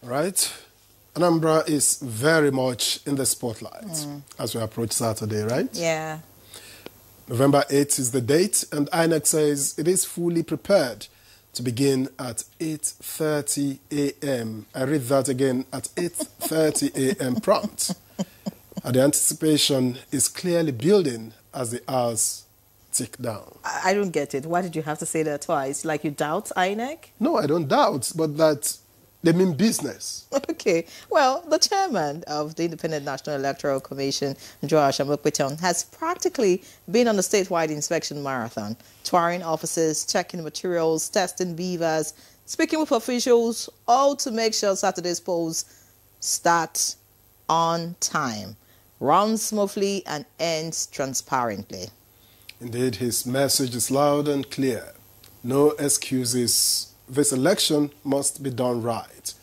Right? Anambra is very much in the spotlight as we approach Saturday, right? Yeah. November 8th is the date, and INEC says it is fully prepared to begin at 8:30 a.m. I read that again, at 8:30 a.m. prompt. And the anticipation is clearly building as the hours tick down. I don't get it. Why did you have to say that twice? Like you doubt INEC? No, I don't doubt, but that they mean business. Okay. Well, the chairman of the Independent National Electoral Commission, Joash Amokweton, has practically been on a statewide inspection marathon, touring offices, checking materials, testing beavers, speaking with officials, all to make sure Saturday's polls start on time, run smoothly, and ends transparently. Indeed, his message is loud and clear. No excuses. This election must be done right.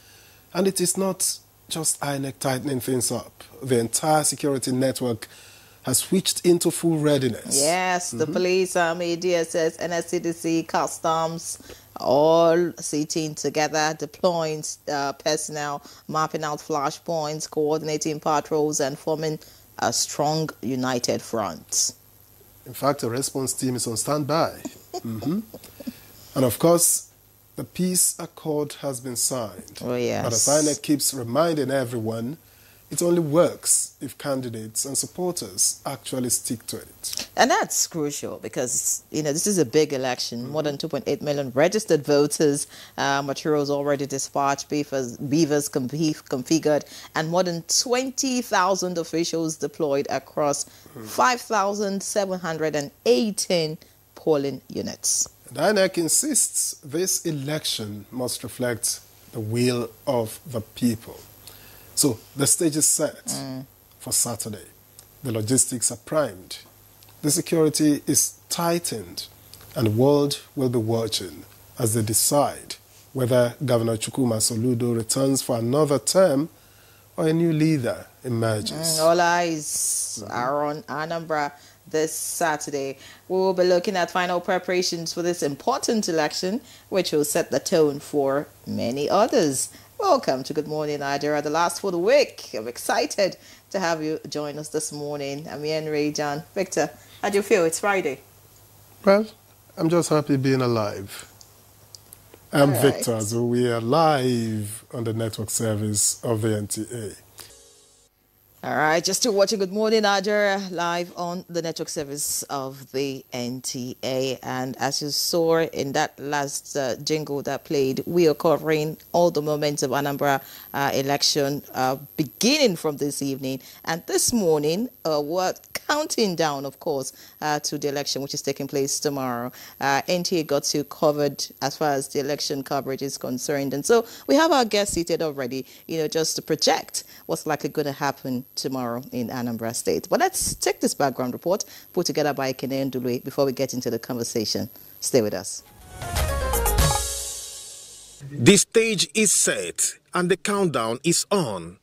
And it is not just INEC tightening things up. The entire security network has switched into full readiness. Yes, the police, army, DSS, NSCDC, customs, all sitting together, deploying personnel, mapping out flashpoints, coordinating patrols, and forming a strong, united front. In fact, a response team is on standby. And of course, the peace accord has been signed. Oh, yes. But as INEC keeps reminding everyone, it only works if candidates and supporters actually stick to it. And that's crucial because, this is a big election. More than 2.8 million registered voters, materials already dispatched, beavers configured, and more than 20,000 officials deployed across 5,718 polling units. And INEC insists this election must reflect the will of the people. So the stage is set for Saturday. The logistics are primed. The security is tightened. And the world will be watching as they decide whether Governor Chukwuma Soludo returns for another term or a new leader emerges. All eyes are on Anambra this Saturday. We will be looking at final preparations for this important election, which will set the tone for many others. Welcome to Good Morning Nigeria, the last for the week. I'm excited to have you join us this morning. I'm Henry, John, Victor. How do you feel? It's Friday. Well, I'm just happy being alive. I'm Victor, so we are live on the network service of the NTA. All right, just to watch Good Morning Nigeria live on the network service of the NTA. And as you saw in that last jingle that played, we are covering all the moments of Anambra election beginning from this evening. And this morning, we're counting down, of course, to the election, which is taking place tomorrow. NTA got you covered as far as the election coverage is concerned. And so we have our guests seated already, just to project what's likely going to happen tomorrow in Anambra State. But let's take this background report put together by Kene Ndulwe before we get into the conversation. Stay with us. The stage is set and the countdown is on.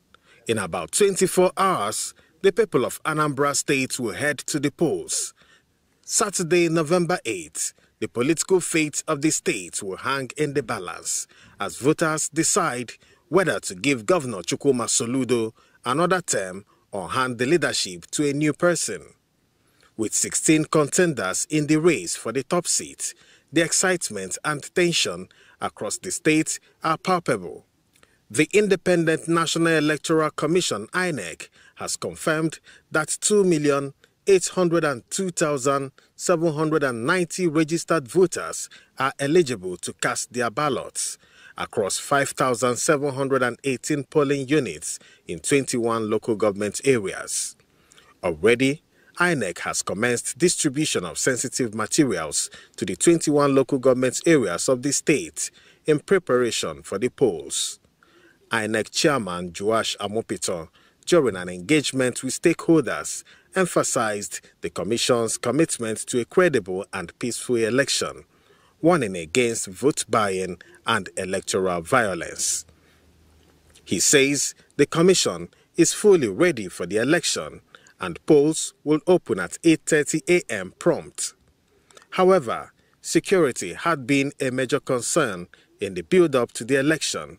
In about 24 hours, the people of Anambra State will head to the polls. Saturday, November 8th, the political fate of the state will hang in the balance as voters decide whether to give Governor Chukwuma Soludo another term or hand the leadership to a new person. With 16 contenders in the race for the top seat, the excitement and tension across the state are palpable. The Independent National Electoral Commission, INEC, has confirmed that 2,802,790 registered voters are eligible to cast their ballots across 5,718 polling units in 21 local government areas. Already, INEC has commenced distribution of sensitive materials to the 21 local government areas of the state in preparation for the polls. INEC Chairman Joash Amokweton, during an engagement with stakeholders, emphasized the Commission's commitment to a credible and peaceful election, warning against vote buying and electoral violence. He says the Commission is fully ready for the election and polls will open at 8:30 a.m. prompt. However, security had been a major concern in the build-up to the election,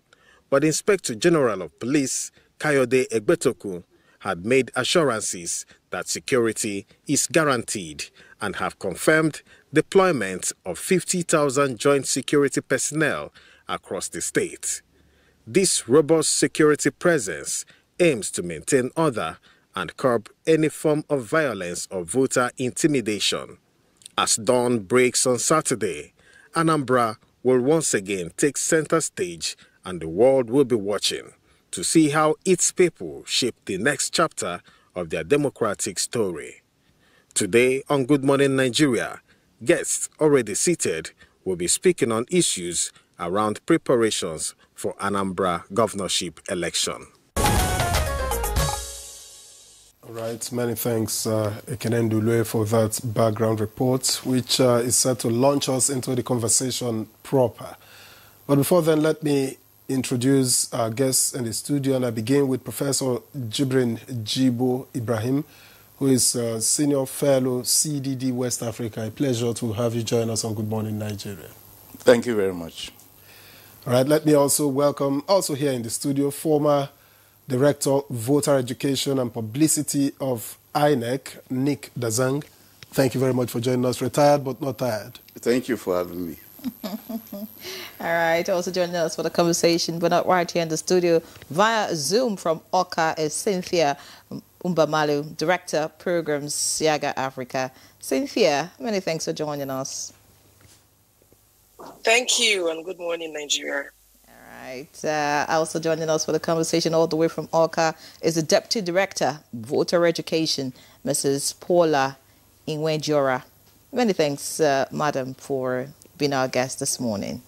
but the Inspector General of Police, Kayode Egbetoku, had made assurances that security is guaranteed and have confirmed deployment of 50,000 joint security personnel across the state. This robust security presence aims to maintain order and curb any form of violence or voter intimidation. As dawn breaks on Saturday, Anambra will once again take center stage and the world will be watching to see how its people shape the next chapter of their democratic story. Today on Good Morning Nigeria, guests already seated will be speaking on issues around preparations for Anambra governorship election. All right, many thanks, Ekene Ndulue, for that background report, which is set to launch us into the conversation proper. But before then, let me introduce our guests in the studio, and I begin with Professor Jibrin Jibo Ibrahim, who is a Senior Fellow, CDD West Africa. A pleasure to have you join us on Good Morning Nigeria. Thank you very much. All right, let me also welcome, also here in the studio, former Director, Voter Education and Publicity of INEC, Nick Dazang. Thank you very much for joining us. Retired but not tired. Thank you for having me. All right, also joining us for the conversation, but not right here in the studio, via Zoom from Oka, is Cynthia Umbamalu, Director, Programs, Siaga Africa. Cynthia, many thanks for joining us. Thank you, and good morning, Nigeria. All right, also joining us for the conversation all the way from Oka is the Deputy Director, Voter Education, Mrs. Paula Inwejora. Many thanks, Madam, for being our guest this morning.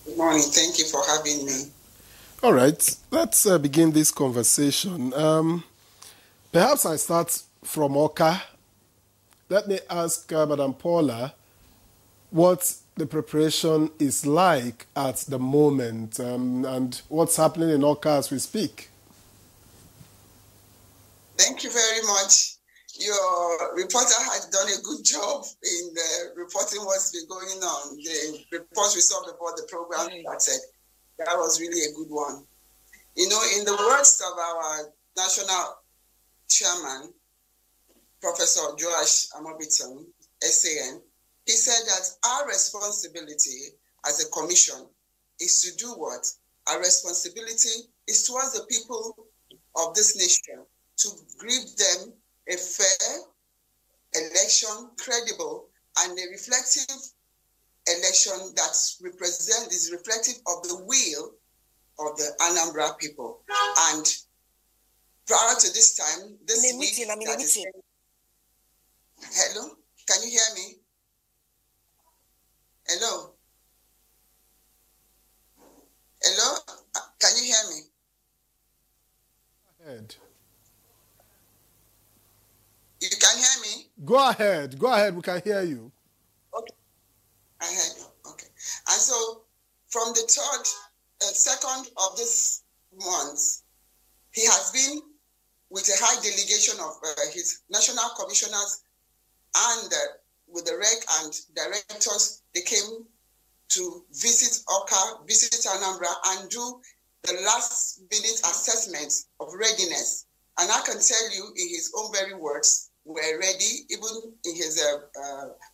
Good morning. Thank you for having me. All right, let's begin this conversation. Perhaps I start from Oka. Let me ask Madam Paula what the preparation is like at the moment and what's happening in Oka as we speak. Thank you very much. Your reporter has done a good job in reporting what's been going on. The reports we saw before the program started, that was really a good one. You know, in the words of our national chairman, Professor Joash Amobiton, SAN, he said that our responsibility as a commission is to do what? Our responsibility is towards the people of this nation, to give them a fair election, credible, and a reflective election that is reflective of the will of the Anambra people. And prior to this time, Hello? Can you hear me? Hello? Hello? Can you hear me? Go ahead. You can hear me? Go ahead, we can hear you. Okay. I heard you. Okay. And so from the 2nd of this month, he has been with a high delegation of his national commissioners and with the rec and directors. They came to visit Oka, visit Anambra, and do the last minute assessment of readiness. And I can tell you in his own very words, we're ready. Even in his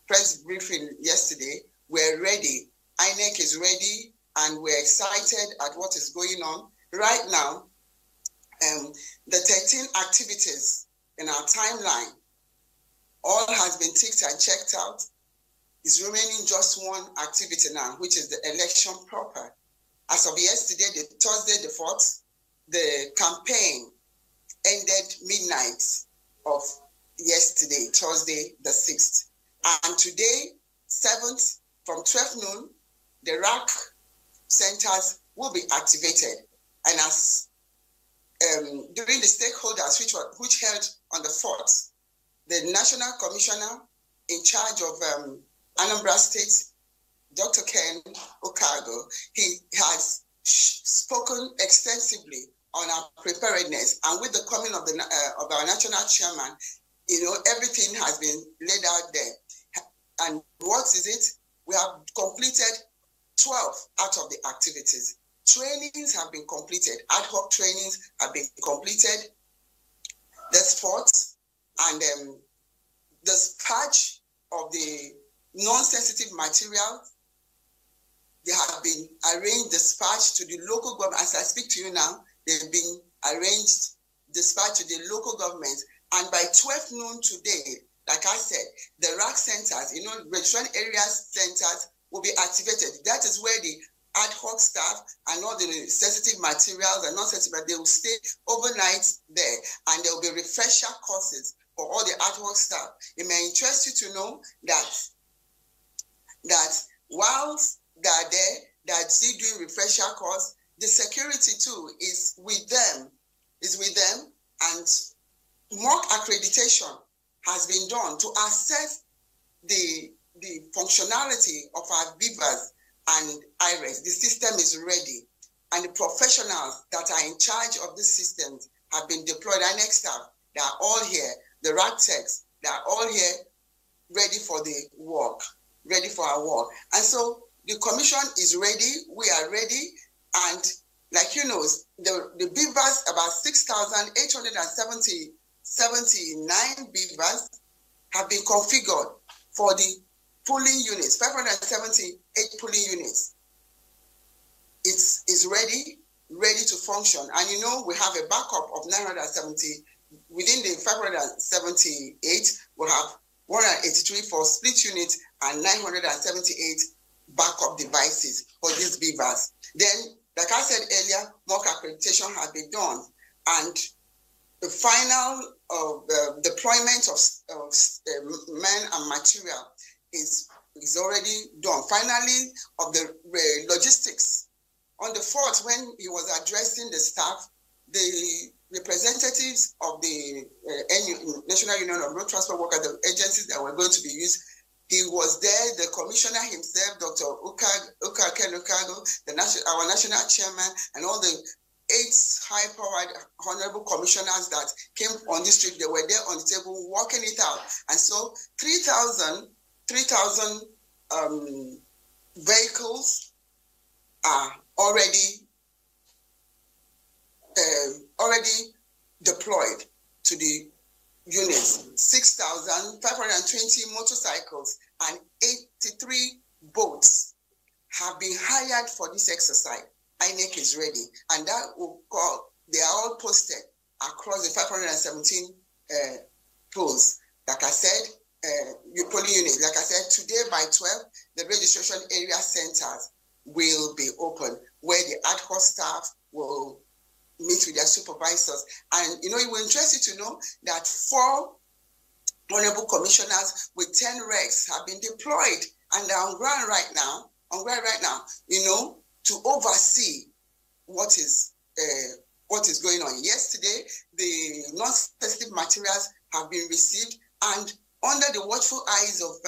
press briefing yesterday, we're ready. INEC is ready, and we're excited at what is going on. Right now, the 13 activities in our timeline, all has been ticked and checked out. Is remaining just one activity now, which is the election proper. As of yesterday, the Thursday the 4th, the campaign ended midnight of yesterday, Thursday the 6th. And today, 7th, from 12 noon, the RAC centers will be activated. And as during the stakeholders, which held on the 4th, the National Commissioner in charge of Anambra State, Dr. Ken Okago, he has spoken extensively on our preparedness. And with the coming of our national chairman, you know, everything has been laid out there. And what is it? We have completed 12 out of the activities. Trainings have been completed. Ad hoc trainings have been completed. The sports and the dispatch of the non-sensitive materials, they have been arranged, dispatched to the local government. As I speak to you now, they've been arranged, dispatched to the local governments. And by 12 noon today, like I said, the RAC centers, registration areas centers will be activated. That is where the ad hoc staff and all the sensitive materials and non-sensitive, they will stay overnight there, and there will be refresher courses for all the ad hoc staff. It may interest you to know that whilst they are there, they are still doing refresher course, the security too is with them, and mock accreditation has been done to assess the functionality of our beavers and IRES. The system is ready, and the professionals that are in charge of this system have been deployed. Our next staff, they are all here. The RAC techs, they are all here, ready for the work, ready for our work. And so the commission is ready. We are ready, and like you know, the beavers, about 6,879 beavers have been configured for the pooling units, 578 pooling units. It's ready to function. And we have a backup of 970. Within the 578, we'll have 183 for split units and 978 backup devices for these beavers. Then, like I said earlier, mock accreditation has been done. And the final deployment of men and material is already done. Finally, of the logistics. On the 4th, when he was addressing the staff, the representatives of the National Union of Road Transport Workers, the agencies that were going to be used, he was there, the commissioner himself, Dr. Ukago, our national chairman, and all the 8 high-powered honorable commissioners that came on this trip. They were there on the table working it out. And so 3,000 vehicles are already deployed to the units. 6,520 motorcycles and 83 boats have been hired for this exercise. INEC is ready, and they are all posted across the 517 pools. Like I said, polling units. Like I said, today by 12, the registration area centers will be open, where the ad hoc staff will meet with their supervisors. And it will interest you to know that 4 honorable commissioners with 10 regs have been deployed, and they're on ground right now, to oversee what is going on. Yesterday, the non-sensitive materials have been received, and under the watchful eyes of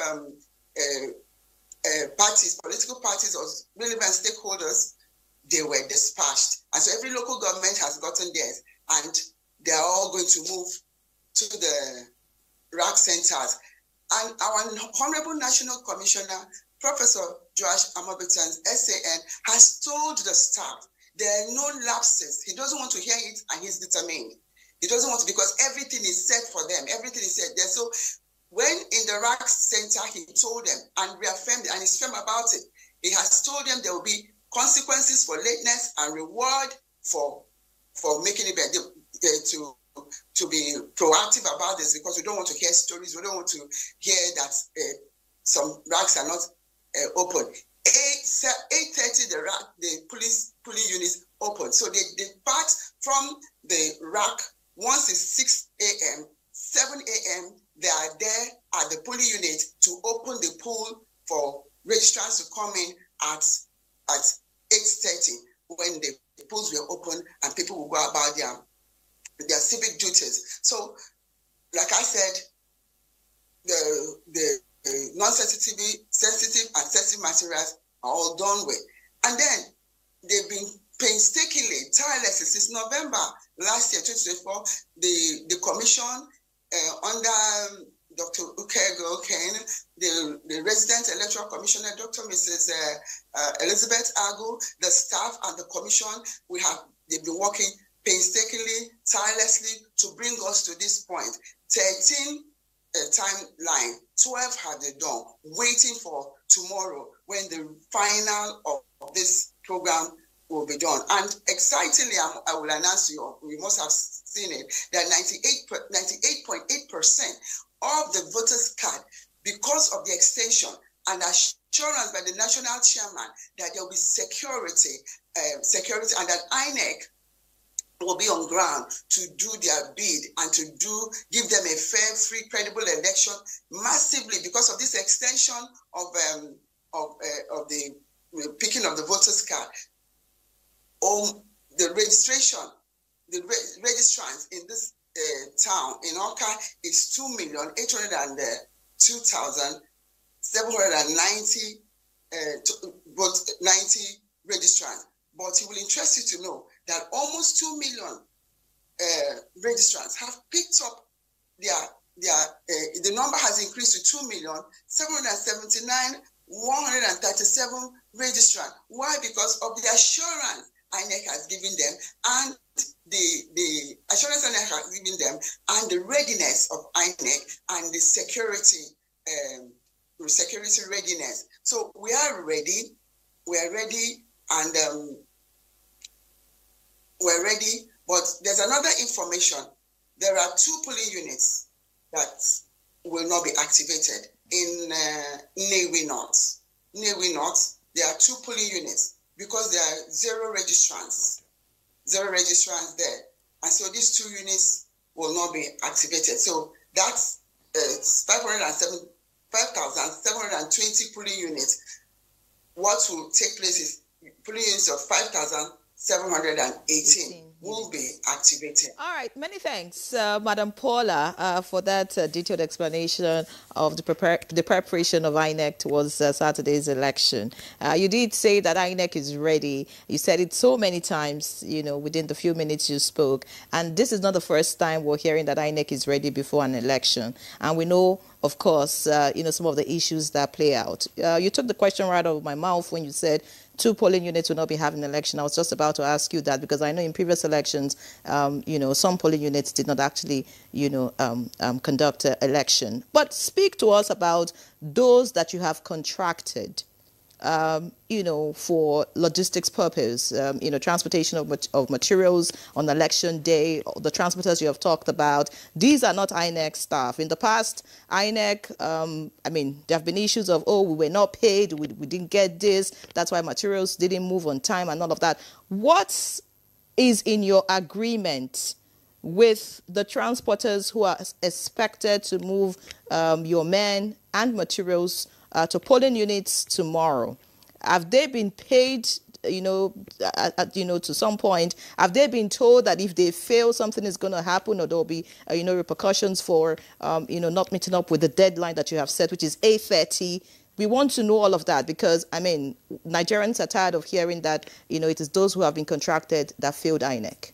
parties, political parties, or relevant stakeholders, they were dispatched. And so every local government has gotten theirs, and they are all going to move to the RAC centers. And our Honorable National Commissioner, Professor Joash Amabitan's SAN, has told the staff there are no lapses. He doesn't want to hear it, and he's determined. He doesn't want to, because everything is set for them. Everything is set there. So when in the RAC center, he told them and reaffirmed, and he's firm about it. He has told them there will be consequences for lateness and reward for making it better, to be proactive about this, because we don't want to hear stories. We don't want to hear that some RACs are not open. 8:30, the police units open. So they depart from the RAC once it's 6 a.m., 7 a.m., they are there at the polling unit to open the pool for registrants to come in at 8:30, when the pools will open and people will go about their civic duties. So, like I said, the non-sensitive and sensitive materials are all done with. And then they've been painstakingly, tirelessly, since November last year, 2024, the commission under Dr. Ukego Kane, the resident electoral commissioner, Dr. Mrs. Elizabeth Agu, the staff and the commission, they've been working painstakingly, tirelessly to bring us to this point. 13 timeline, 12 have they done, waiting for tomorrow when the final of this program will be done. And excitingly, I will announce to you, you must have seen it, that 98.8% of the voters' card, because of the extension and assurance by the national chairman that there will be security, and that INEC will be on ground to do their bid and to give them a fair, free, credible election massively because of this extension of the picking of the voters' card. The registration, the registrants in this town in Oka is 2,802,790 registrants. But it will interest you to know that almost 2 million registrants have picked up the number has increased to 2,779,137 registrants. Why? Because of the assurance INEC has given them and the assurance INEC has given them and the readiness of INEC and the security readiness. So we are ready. And we're ready, but there's another information. There are 2 polling units that will not be activated in Newi North. Newi North, there are 2 polling units because there are 0 registrants. 0 registrants there. And so these 2 units will not be activated. So that's 5,720 polling units. What will take place is polling units of 5,718 will be activated. All right, many thanks, Madam Paula, for that detailed explanation of the preparation of INEC towards Saturday's election. You did say that INEC is ready. You said it so many times, within the few minutes you spoke. And this is not the first time we're hearing that INEC is ready before an election. And we know, of course, some of the issues that play out. You took the question right out of my mouth when you said 2 polling units will not be having an election. I was just about to ask you that because I know in previous elections, some polling units did not actually, conduct an election. But speak to us about those that you have contracted, for logistics purpose, transportation of materials on election day, the transporters you have talked about. These are not INEC staff. In the past, INEC, there have been issues of, we were not paid, we didn't get this, that's why materials didn't move on time and all of that. What is in your agreement with the transporters who are expected to move your men and materials to polling units tomorrow? Have they been paid, to some point? Have they been told that if they fail, something is going to happen, or there'll be, repercussions for, not meeting up with the deadline that you have set, which is 8:30? We want to know all of that because, Nigerians are tired of hearing that, it is those who have been contracted that failed INEC.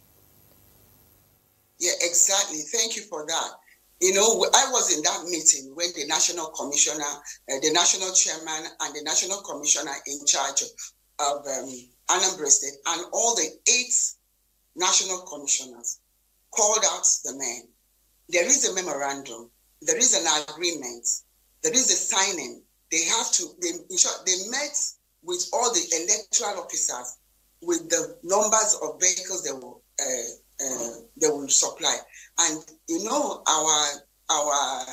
Yeah, exactly. Thank you for that. I was in that meeting when the national commissioner, the national chairman, and the national commissioner in charge of Anambra State, and all the 8 national commissioners called out the men. There is a memorandum. There is an agreement. There is a signing. They met with all the electoral officers with the numbers of vehicles they will supply. And our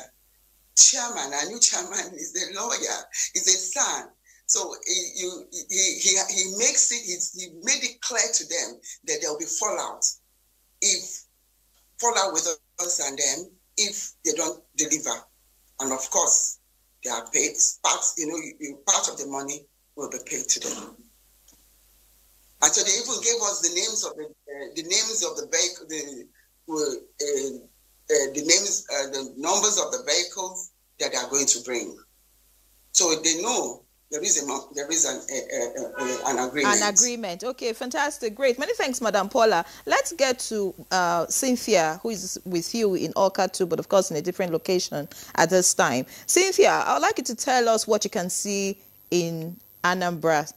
chairman, our new chairman, is a lawyer, is a son. So he made it clear to them that there will be fallout with us and them if they don't deliver. And of course, they are paid. Part of the money will be paid to them. And so they even gave us the names of the vehicle, the numbers of the vehicles that they are going to bring. So they know there is an agreement. An agreement. Okay, fantastic. Great. Many thanks, Madam Paula. Let's get to Cynthia, who is with you in Awka too, but of course in a different location at this time. Cynthia, I would like you to tell us what you can see in Anambra,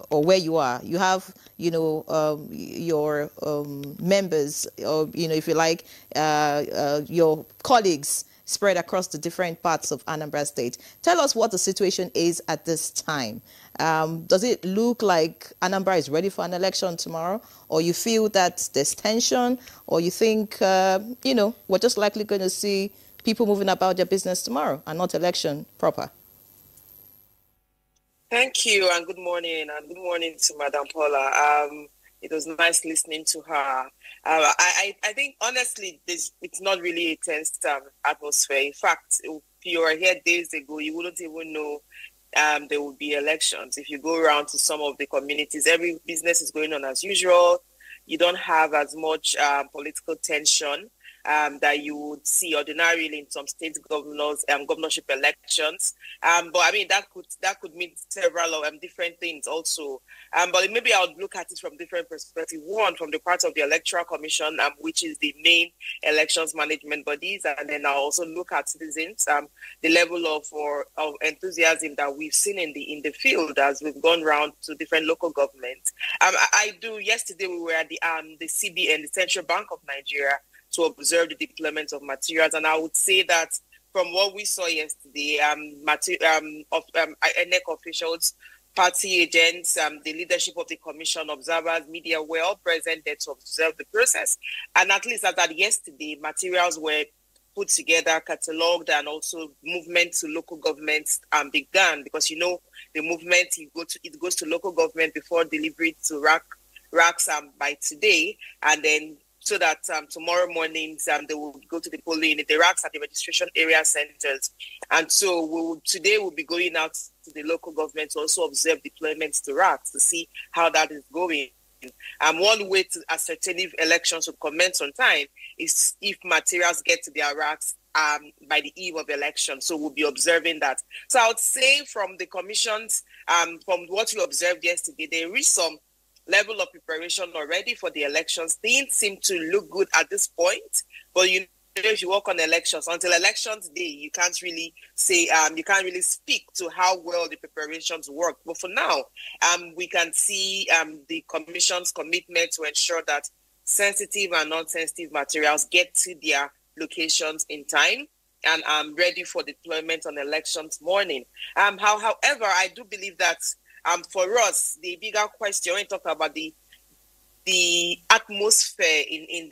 or where you are. You have, your members, or, if you like, your colleagues spread across the different parts of Anambra State. Tell us what the situation is at this time. Does it look like Anambra is ready for an election tomorrow? Or you feel that there's tension? Or you think, we're just likely going to see people moving about their business tomorrow and not election proper? Thank you, and good morning. And good morning to Madam Paula. It was nice listening to her. I think, honestly, it's not really a tense atmosphere. In fact, if you were here days ago, you wouldn't even know there would be elections. If you go around to some of the communities, every business is going on as usual. You don't have as much political tension that you would see ordinarily in some state governorship elections. But I mean, that could mean several different things also. But maybe I would look at it from different perspectives. One, from the part of the Electoral Commission, which is the main elections management bodies, and then I'll also look at citizens, the level of enthusiasm that we've seen in the field as we've gone around to different local governments. Yesterday we were at the CBN, the Central Bank of Nigeria, to observe the deployment of materials. And I would say that from what we saw yesterday, NEC officials, party agents, the leadership of the commission, observers, media were all present there to observe the process. And at least as at yesterday, materials were put together, catalogued, and also movement to local governments began, because the movement, it goes to local government before delivery to racks by today, and then so that tomorrow mornings they will go to the polling in the racks at the registration area centers. And so today we'll be going out to the local government to also observe deployments to racks to see how that is going. One way to ascertain if elections will commence on time is if materials get to their racks by the eve of election. So we'll be observing that. So I would say from the commissions, from what we observed yesterday, there is some level of preparation already for the elections. Things seem to look good at this point, but if you work on elections, until elections day, you can't really say, you can't really speak to how well the preparations work. But for now, we can see the commission's commitment to ensure that sensitive and non-sensitive materials get to their locations in time and ready for deployment on elections morning. However, I do believe that for us, the bigger question, when you talk about the atmosphere in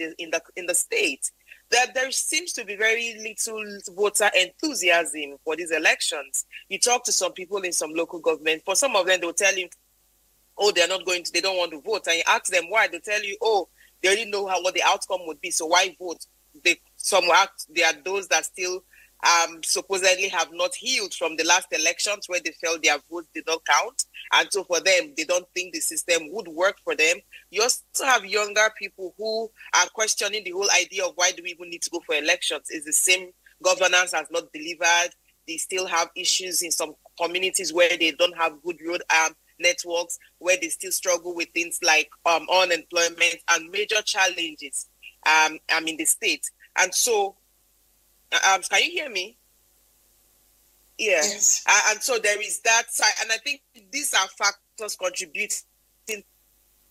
the state, that there seems to be very little voter enthusiasm for these elections. You talk to some people in some local government, for some of them, they'll tell you, oh, they don't want to vote. And you ask them why, they'll tell you, oh, they already know what the outcome would be, so why vote? There are those that still supposedly have not healed from the last elections where they felt their votes did not count. And so for them, they don't think the system would work for them. You also have younger people who are questioning the whole idea of why do we even need to go for elections? Is the same governance has not delivered. They still have issues in some communities where they don't have good road networks, where they still struggle with things like unemployment and major challenges in the state. And so, can you hear me? Yeah. Yes. And so there is that side. And I think these are factors contributing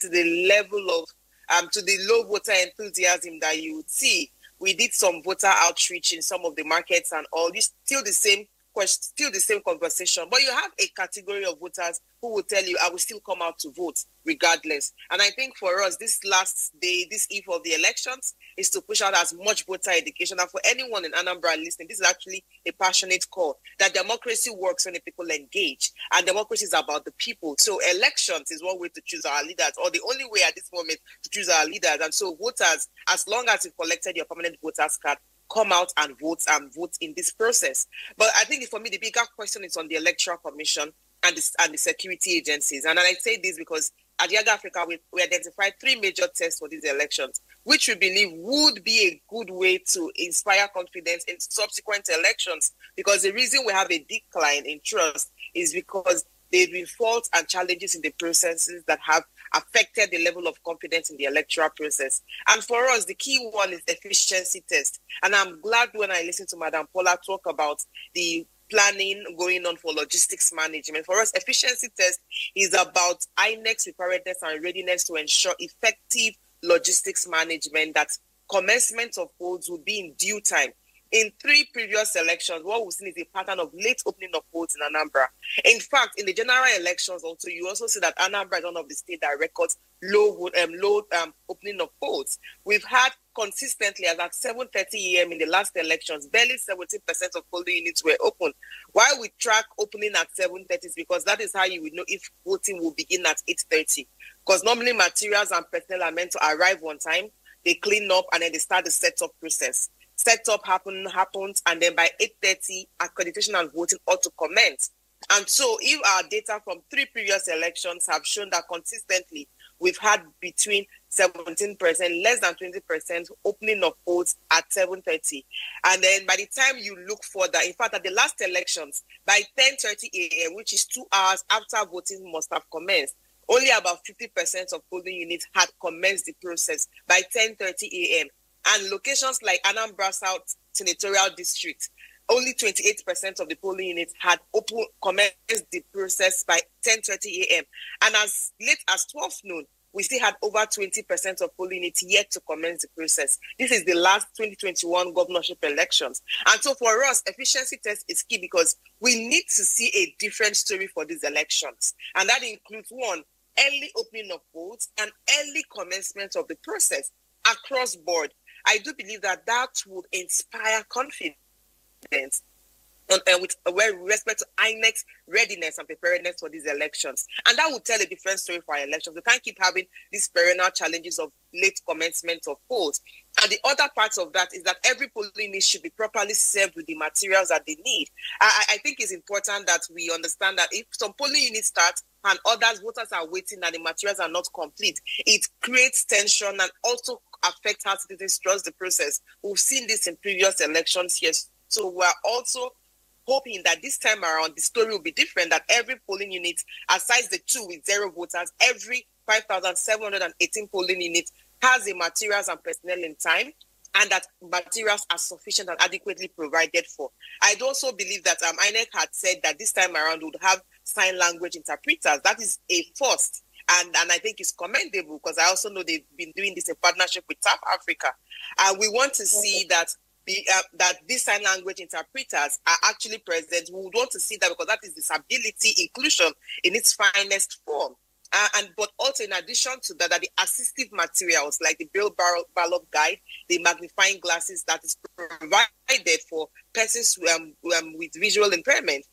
to the level of, to the low voter enthusiasm that you would see. We did some voter outreach in some of the markets and all. It's still the same question, still the same conversation. But you have a category of voters who will tell you, I will still come out to vote regardless. And I think for us, this last day, this eve of the elections, is to push out as much voter education. And for anyone in Anambra listening, this is actually a passionate call that democracy works when the people engage. And democracy is about the people. So elections is one way to choose our leaders, or the only way at this moment to choose our leaders. And so voters, as long as you've collected your permanent voters card, come out and vote in this process. But I think for me, the bigger question is on the Electoral Commission and the security agencies. And I say this because at Yaga Africa, we identified 3 major tests for these elections, which we believe would be a good way to inspire confidence in subsequent elections. Because the reason we have a decline in trust is because there have been faults and challenges in the processes that have affected the level of confidence in the electoral process. And for us, the key one is efficiency test. And I'm glad when I listen to Madam Paula talk about the planning going on for logistics management. For us, efficiency test is about INEC's preparedness and readiness to ensure effective logistics management, that commencement of polls will be in due time. In 3 previous elections, what we've seen is a pattern of late opening of polls in Anambra. In fact, in the general elections also, you also see that Anambra is one of the states that records low opening of polls. We've had consistently, as at 7:30 a.m. in the last elections, barely 70% of polling units were open. Why we track opening at 7:30 is because that is how you will know if voting will begin at 8:30. Because normally materials and personnel are meant to arrive on time, they clean up, and then they start the setup process. Setup happens, and then by 8:30, accreditation and voting ought to commence. And so if our data from 3 previous elections have shown that consistently we've had between 17%, less than 20% opening of polls at 7:30. And then by the time you look further, in fact, at the last elections, by 10:30 a.m., which is 2 hours after voting must have commenced, only about 50% of polling units had commenced the process by 10:30 a.m. And locations like Anambra South Senatorial District, only 28% of the polling units had commenced the process by 10:30 a.m. And as late as 12 noon, we still had over 20% of polling units yet to commence the process. This is the last 2021 governorship elections. And so for us, efficiency test is key because we need to see a different story for these elections. And that includes, 1, early opening of polls and early commencement of the process across board. I do believe that would inspire confidence with respect to INEC's readiness and preparedness for these elections. And that would tell a different story for our elections. We can't keep having these perennial challenges of late commencement of polls. And the other part of that is that every polling unit should be properly served with the materials that they need. I think it's important that we understand that if some polling units start and voters are waiting and the materials are not complete, it creates tension and also affects how citizens trust the process. We've seen this in previous elections here. So we're also hoping that this time around, the story will be different, that every polling unit, aside the 2 with 0 voters, every 5,718 polling units has the materials and personnel in time, and that materials are sufficient and adequately provided for. I'd also believe that INEC had said that this time around we would have sign language interpreters. That is a first. And I think it's commendable because I also know they've been doing this in partnership with South Africa. And we want to see that these sign language interpreters are actually present. We would want to see that because that is disability inclusion in its finest form. But also in addition to that, the assistive materials like the Braille ballot guide, the magnifying glasses that is provided for persons with visual impairment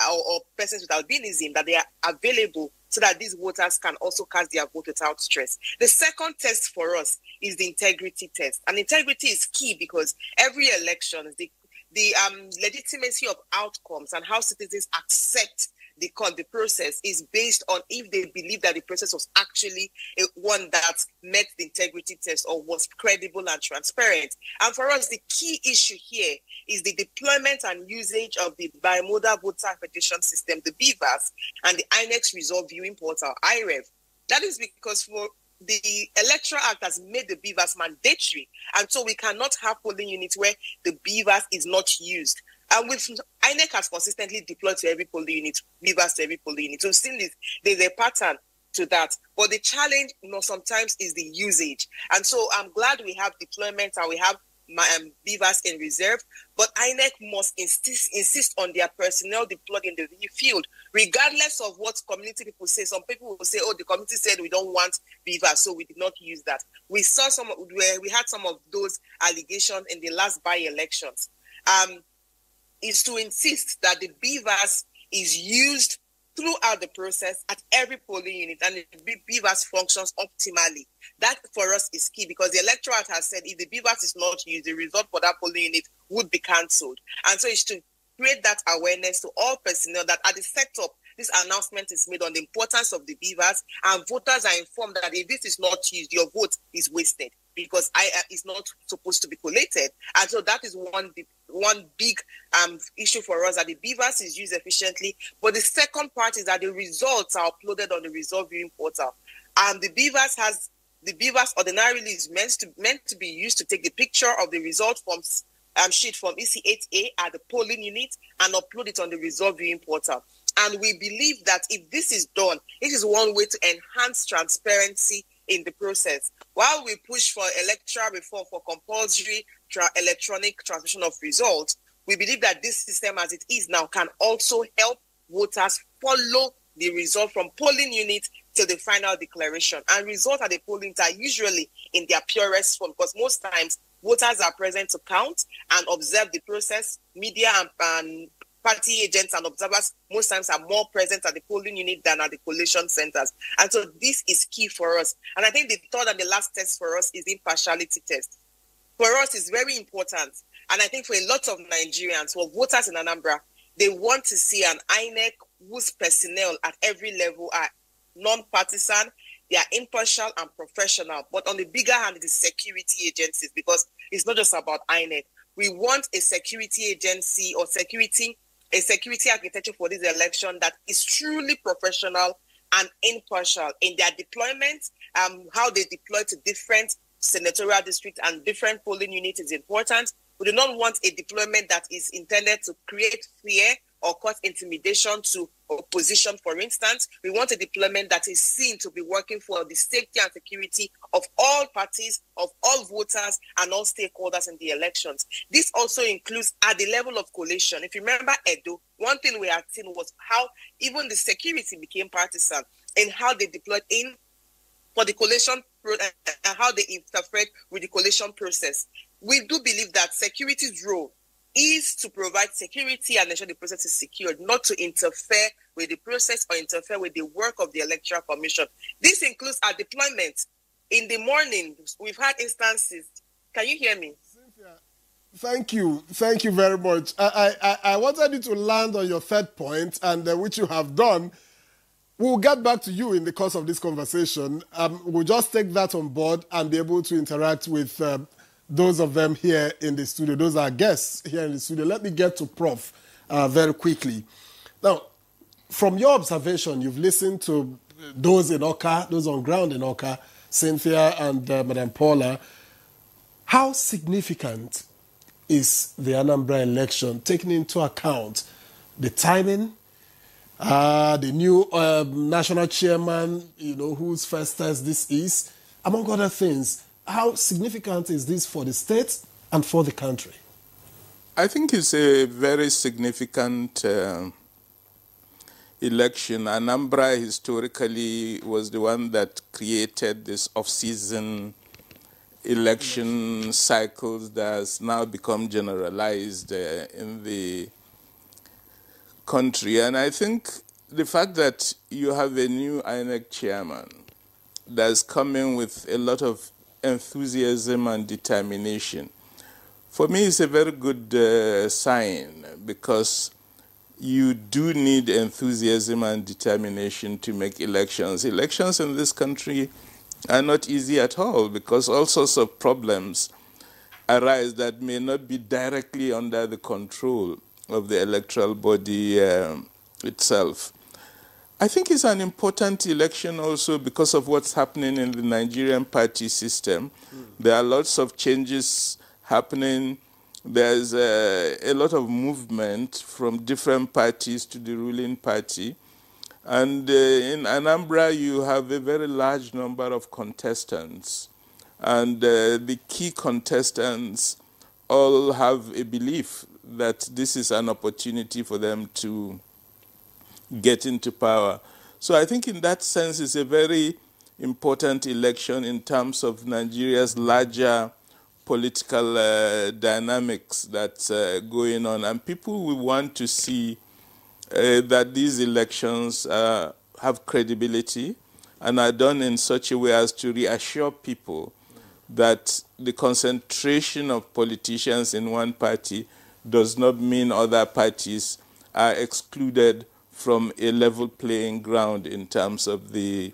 or persons with albinism, that they are available so that these voters can also cast their vote without stress. The second test for us is the integrity test. And integrity is key because every election, the legitimacy of outcomes and how citizens accept the process is based on if they believe that the process was actually one that met the integrity test or was credible and transparent. And for us, the key issue here is the deployment and usage of the bimodal voter accreditation system, the BVAS, and the INEX Result Viewing Portal, IREV. That is because for the Electoral Act has made the BVAS mandatory, and so we cannot have polling units where the BVAS is not used. And with INEC has consistently deployed to every polling unit, BVAS to every polling unit. So we've seen this, there's a pattern to that. But the challenge, sometimes is the usage. And so I'm glad we have deployment and we have BVAS in reserve, but INEC must insist on their personnel deployed in the field, regardless of what community people say. Some people will say, oh, the community said we don't want BVAS, so we did not use that. We had some of those allegations in the last by-elections. Is to insist that the BVAS is used throughout the process at every polling unit and the BVAS functions optimally. That for us is key because the electorate has said if the BVAS is not used, the result for that polling unit would be cancelled. And so it's to create that awareness to all personnel that at the setup, this announcement is made on the importance of the BVAS, and voters are informed that if this is not used, your vote is wasted. because is not supposed to be collated. And so that is one big issue for us, that the BVAS is used efficiently. But the second part is that the results are uploaded on the result viewing portal. And the BVAS ordinarily is meant to be used to take the picture of the result from sheet from EC8A at the polling unit and upload it on the result viewing portal. And we believe that if this is done, it is one way to enhance transparency in the process. While we push for electoral reform for compulsory electronic transmission of results, we believe that this system as it is now can also help voters follow the result from polling unit to the final declaration. And results at the polling are usually in their purest form, because most times voters are present to count and observe the process. Media and party agents and observers most times are more present at the polling unit than at the collation centers. And so this is key for us. And I think the third and the last test for us is the impartiality test. For us, it's very important. And I think for a lot of Nigerians, for voters in Anambra, they want to see an INEC whose personnel at every level are non-partisan, they are impartial and professional. But on the bigger hand, it is security agencies, because it's not just about INEC. We want a security agency or a security architecture for this election that is truly professional and impartial in their deployment. How they deploy to different senatorial districts and different polling units is important. We do not want a deployment that is intended to create fear or cause intimidation to opposition, for instance. We want a deployment that is seen to be working for the safety and security of all parties, of all voters, and all stakeholders in the elections. This also includes at the level of coalition. If you remember Edo, one thing we had seen was how even the security became partisan in how they deployed in for the coalition and how they interfered with the coalition process. We do believe that security's role is to provide security and ensure the process is secured, not to interfere with the process or interfere with the work of the Electoral Commission. This includes our deployment. In the morning, we've had instances. Can you hear me? Cynthia, thank you. Thank you very much. I wanted you to land on your third point, and which you have done. We'll get back to you in the course of this conversation. We'll just take that on board and be able to interact with those of them here in the studio. Those are guests here in the studio. Let me get to Prof very quickly. Now, from your observation, you've listened to those in Oka, those on ground in Oka, Cynthia and Madam Paula. How significant is the Anambra election, taking into account the timing, the new national chairman, whose first test this is, among other things? How significant is this for the state and for the country? I think it's a very significant election. Anambra historically was the one that created this off-season election cycles that has now become generalized in the country. And I think the fact that you have a new INEC chairman that's coming with a lot of enthusiasm and determination, for me, it's a very good sign, because you do need enthusiasm and determination to make elections. Elections in this country are not easy at all, because all sorts of problems arise that may not be directly under the control of the electoral body itself. I think it's an important election also because of what's happening in the Nigerian party system. There are lots of changes happening. There's a lot of movement from different parties to the ruling party. And in Anambra, you have a very large number of contestants. And the key contestants all have a belief that this is an opportunity for them to get into power. So I think in that sense it's a very important election in terms of Nigeria's larger political dynamics that's going on. And people will want to see that these elections have credibility and are done in such a way as to reassure people that the concentration of politicians in one party does not mean other parties are excluded from a level playing ground in terms of the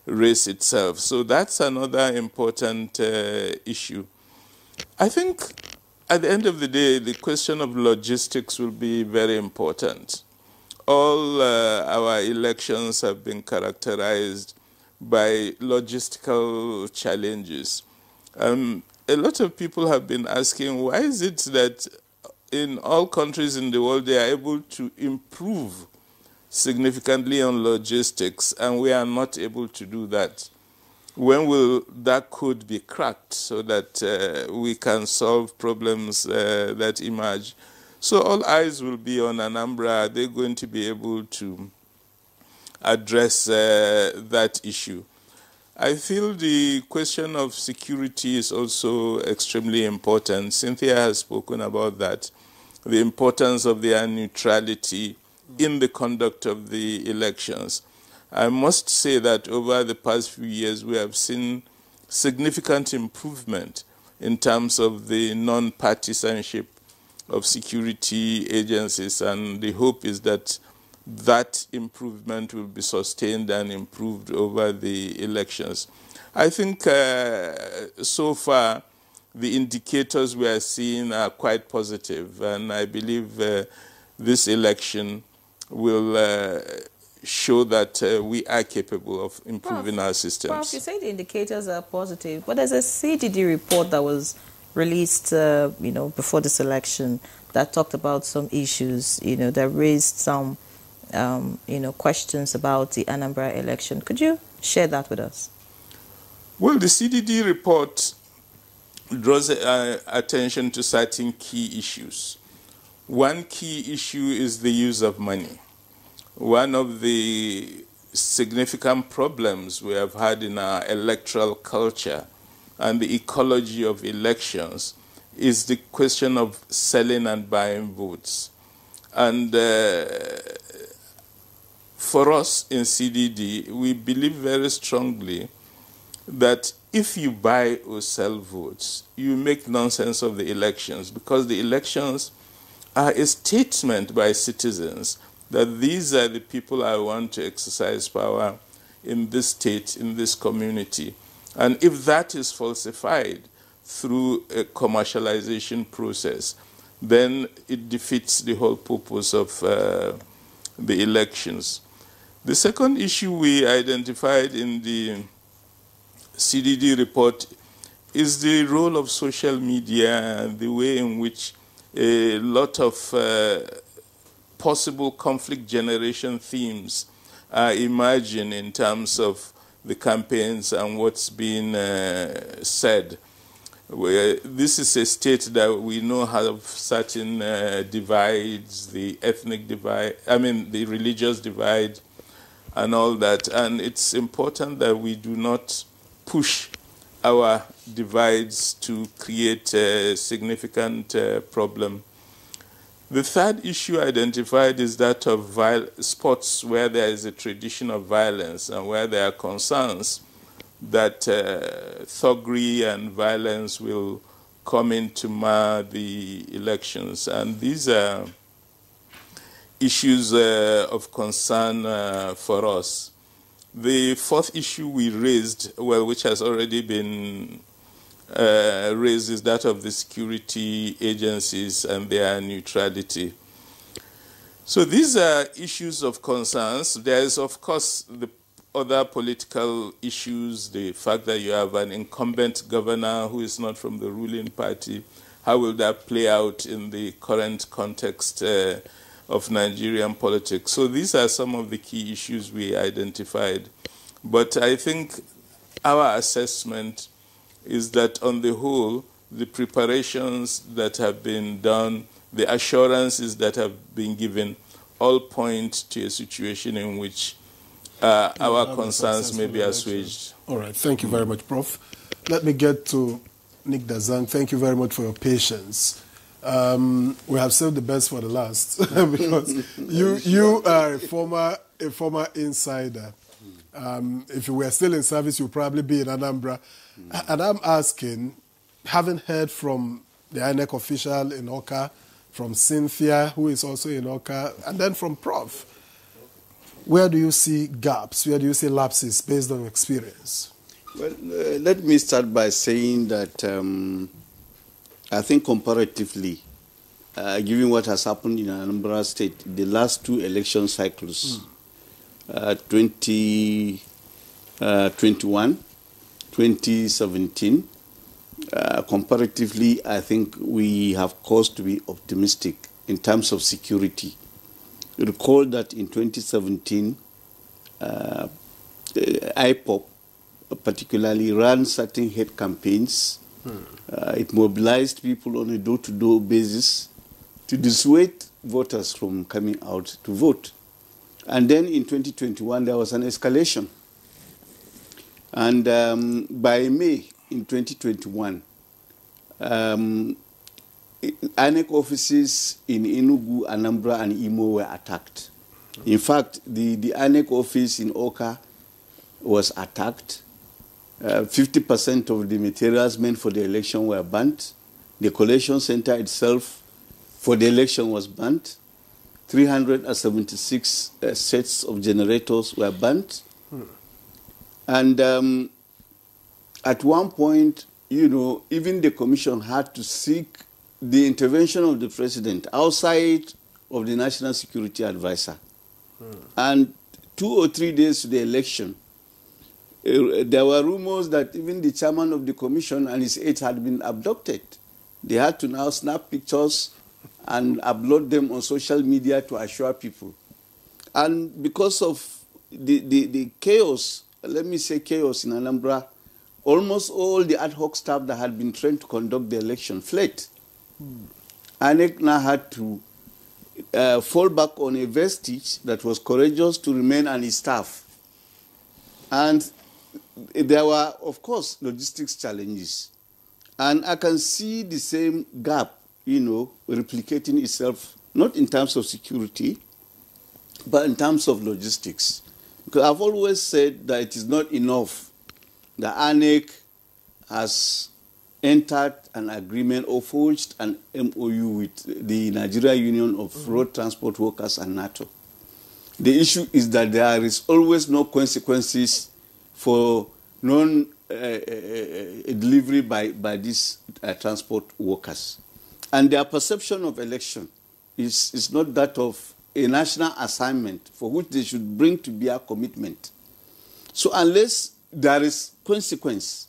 race itself. So that's another important issue. I think at the end of the day, the question of logistics will be very important. All our elections have been characterized by logistical challenges. A lot of people have been asking, why is it that in all countries in the world they are able to improve significantly on logistics and we are not able to do that? When will that code be cracked so that we can solve problems that emerge? So all eyes will be on Anambra. Are they going to be able to address that issue? I feel the question of security is also extremely important. Cynthia has spoken about that, the importance of their neutrality in the conduct of the elections. I must say that over the past few years, we have seen significant improvement in terms of the non-partisanship of security agencies, and the hope is that that improvement will be sustained and improved over the elections. I think so far the indicators we are seeing are quite positive, and I believe this election will show that we are capable of improving our systems. Prof, you say the indicators are positive, but there's a CDD report that was released, before this election that talked about some issues, that raised some, questions about the Anambra election. Could you share that with us? Well, the CDD report draws attention to certain key issues. One key issue is the use of money. One of the significant problems we have had in our electoral culture and the ecology of elections is the question of selling and buying votes. And for us in CDD, we believe very strongly that if you buy or sell votes, you make nonsense of the elections, because the elections are a statement by citizens that these are the people I want to exercise power in this state, in this community. And if that is falsified through a commercialization process, then it defeats the whole purpose of the elections. The second issue we identified in the CDD report is the role of social media and the way in which a lot of possible conflict generation themes are emerging in terms of the campaigns and what's being said. This is a state that we know have certain divides, the ethnic divide, the religious divide and all that. And it's important that we do not push our divides to create a significant problem. The third issue identified is that of sports where there is a tradition of violence and where there are concerns that thuggery and violence will come in to mar the elections. And these are issues of concern for us. The fourth issue we raised, which has already been raised, is that of the security agencies and their neutrality. So these are issues of concerns. There is, of course, the other political issues, the fact that you have an incumbent governor who is not from the ruling party. How will that play out in the current context of Nigerian politics? So these are some of the key issues we identified. But I think our assessment is that on the whole, the preparations that have been done, the assurances that have been given, all point to a situation in which our concerns may be assuaged. All right. Thank you very much, Prof. Let me get to Nick Dazan. Thank you very much for your patience. We have saved the best for the last because you are a former insider. If you were still in service, you'd probably be in Anambra. And I'm asking, having heard from the INEC official in Oka, from Cynthia, who is also in Oka, and then from Prof, Where do you see gaps? Where do you see lapses based on experience? Well, let me start by saying that I think comparatively, given what has happened in Anambra State, the last two election cycles, 2021, 2017, comparatively, I think we have cause to be optimistic in terms of security. You recall that in 2017, IPOP particularly ran certain hate campaigns. It mobilized people on a door-to-door basis to dissuade voters from coming out to vote. And then in 2021, there was an escalation. And by May in 2021, INEC offices in Enugu, Anambra, and Imo were attacked. In fact, the INEC office in Oka was attacked. 50% of the materials meant for the election were burnt. The collation center itself for the election was burnt. 376 sets of generators were burnt. And at one point, you know, even the commission had to seek the intervention of the president outside of the National Security Advisor. And 2 or 3 days to the election, there were rumors that even the chairman of the commission and his aides had been abducted. They had to now snap pictures and upload them on social media to assure people. And because of the chaos, let me say chaos in Anambra, almost all the ad hoc staff that had been trained to conduct the election fled. INEC now had to fall back on a vestige that was courageous to remain on its staff. And there were, of course, logistics challenges. And I can see the same gap, you know, replicating itself, not in terms of security, but in terms of logistics. Because I've always said that it is not enough that INEC has entered an agreement or forged an MOU with the Nigerian Union of Road Transport Workers and NATO. The issue is that there is always no consequences for non-delivery by these transport workers. And their perception of election is not that of a national assignment for which they should bring to bear commitment. So unless there is consequence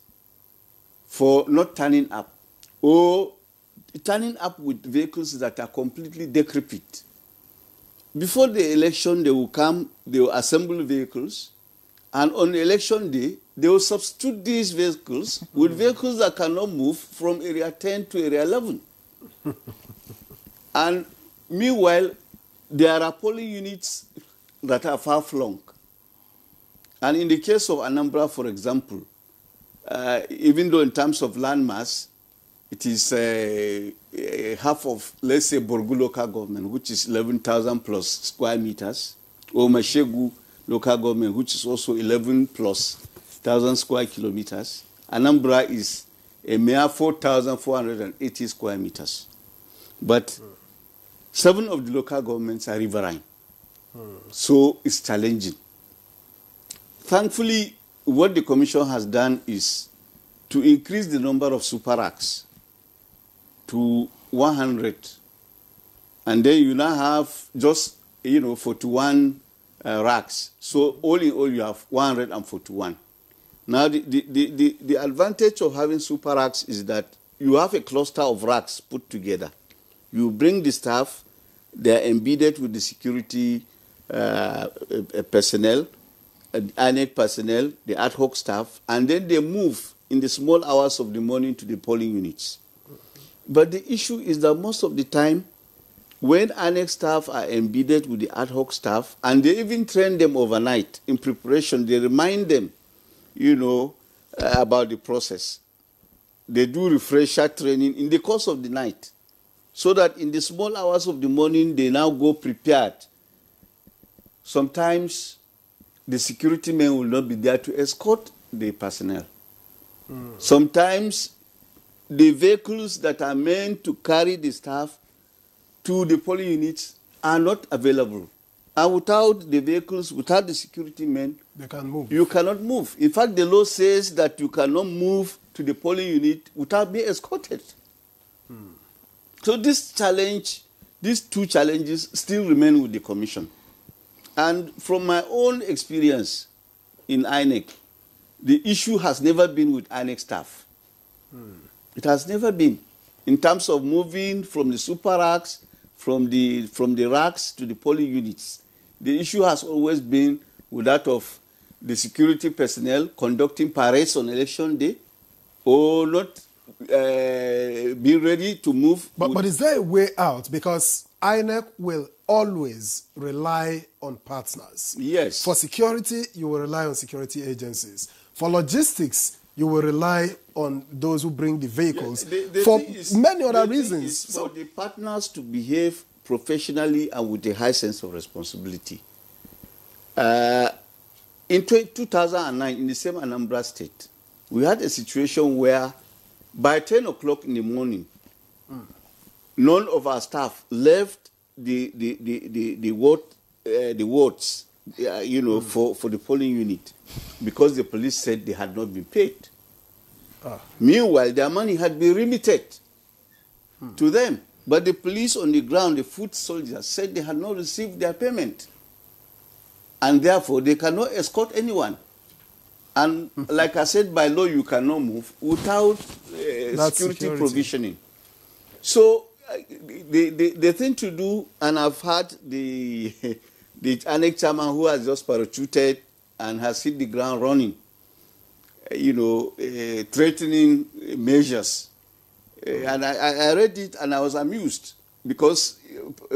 for not turning up, or turning up with vehicles that are completely decrepit, before the election they will come, they will assemble vehicles, and on election day, they will substitute these vehicles with vehicles that cannot move from area 10 to area 11. And meanwhile, there are polling units that are far-flung. And in the case of Anambra, for example, even though in terms of landmass, it is half of, let's say, Borgu local government, which is 11,000 plus square meters, or Mashegu local government, which is also 11 plus 1,000 square kilometers. Anambra is a mere 4,480 square meters. But 7 of the local governments are riverine. So it's challenging. Thankfully, what the Commission has done is to increase the number of super racks to 100. And then you now have just, 41 racks. So all in all, you have 141. Now, the advantage of having super racks is that you have a cluster of racks put together. You bring the staff, they are embedded with the security personnel, INEC personnel, the ad hoc staff, and then they move in the small hours of the morning to the polling units. But the issue is that most of the time, when INEC staff are embedded with the ad hoc staff, and they even train them overnight in preparation, they remind them, about the process. They do refresher training in the course of the night, so that in the small hours of the morning, they now go prepared. Sometimes the security men will not be there to escort the personnel. Sometimes the vehicles that are meant to carry the staff to the polling units are not available. And without the vehicles, without the security men, they can move. You cannot move. In fact, the law says that you cannot move to the polling unit without being escorted. So this challenge, these two challenges still remain with the commission. And from my own experience in INEC, the issue has never been with INEC staff. It has never been. In terms of moving from the super racks, from the racks to the polling units, the issue has always been with that of the security personnel conducting parades on election day or not being ready to move. But is there a way out? Because INEC will always rely on partners. Yes. For security, you will rely on security agencies. For logistics, you will rely on those who bring the vehicles. Yeah, for many other reasons. So the partners to behave professionally and with a high sense of responsibility. In 2009, in the same Anambra state, we had a situation where by 10 o'clock in the morning, none of our staff left the wards, for the polling unit because the police said they had not been paid. Meanwhile, their money had been remitted to them. But the police on the ground, the foot soldiers, said they had not received their payment. And therefore, they cannot escort anyone. And like I said, by law, you cannot move without security provisioning. So the thing to do, and I've had the INEC chairman who has just parachuted and has hit the ground running, threatening measures. And I read it and I was amused because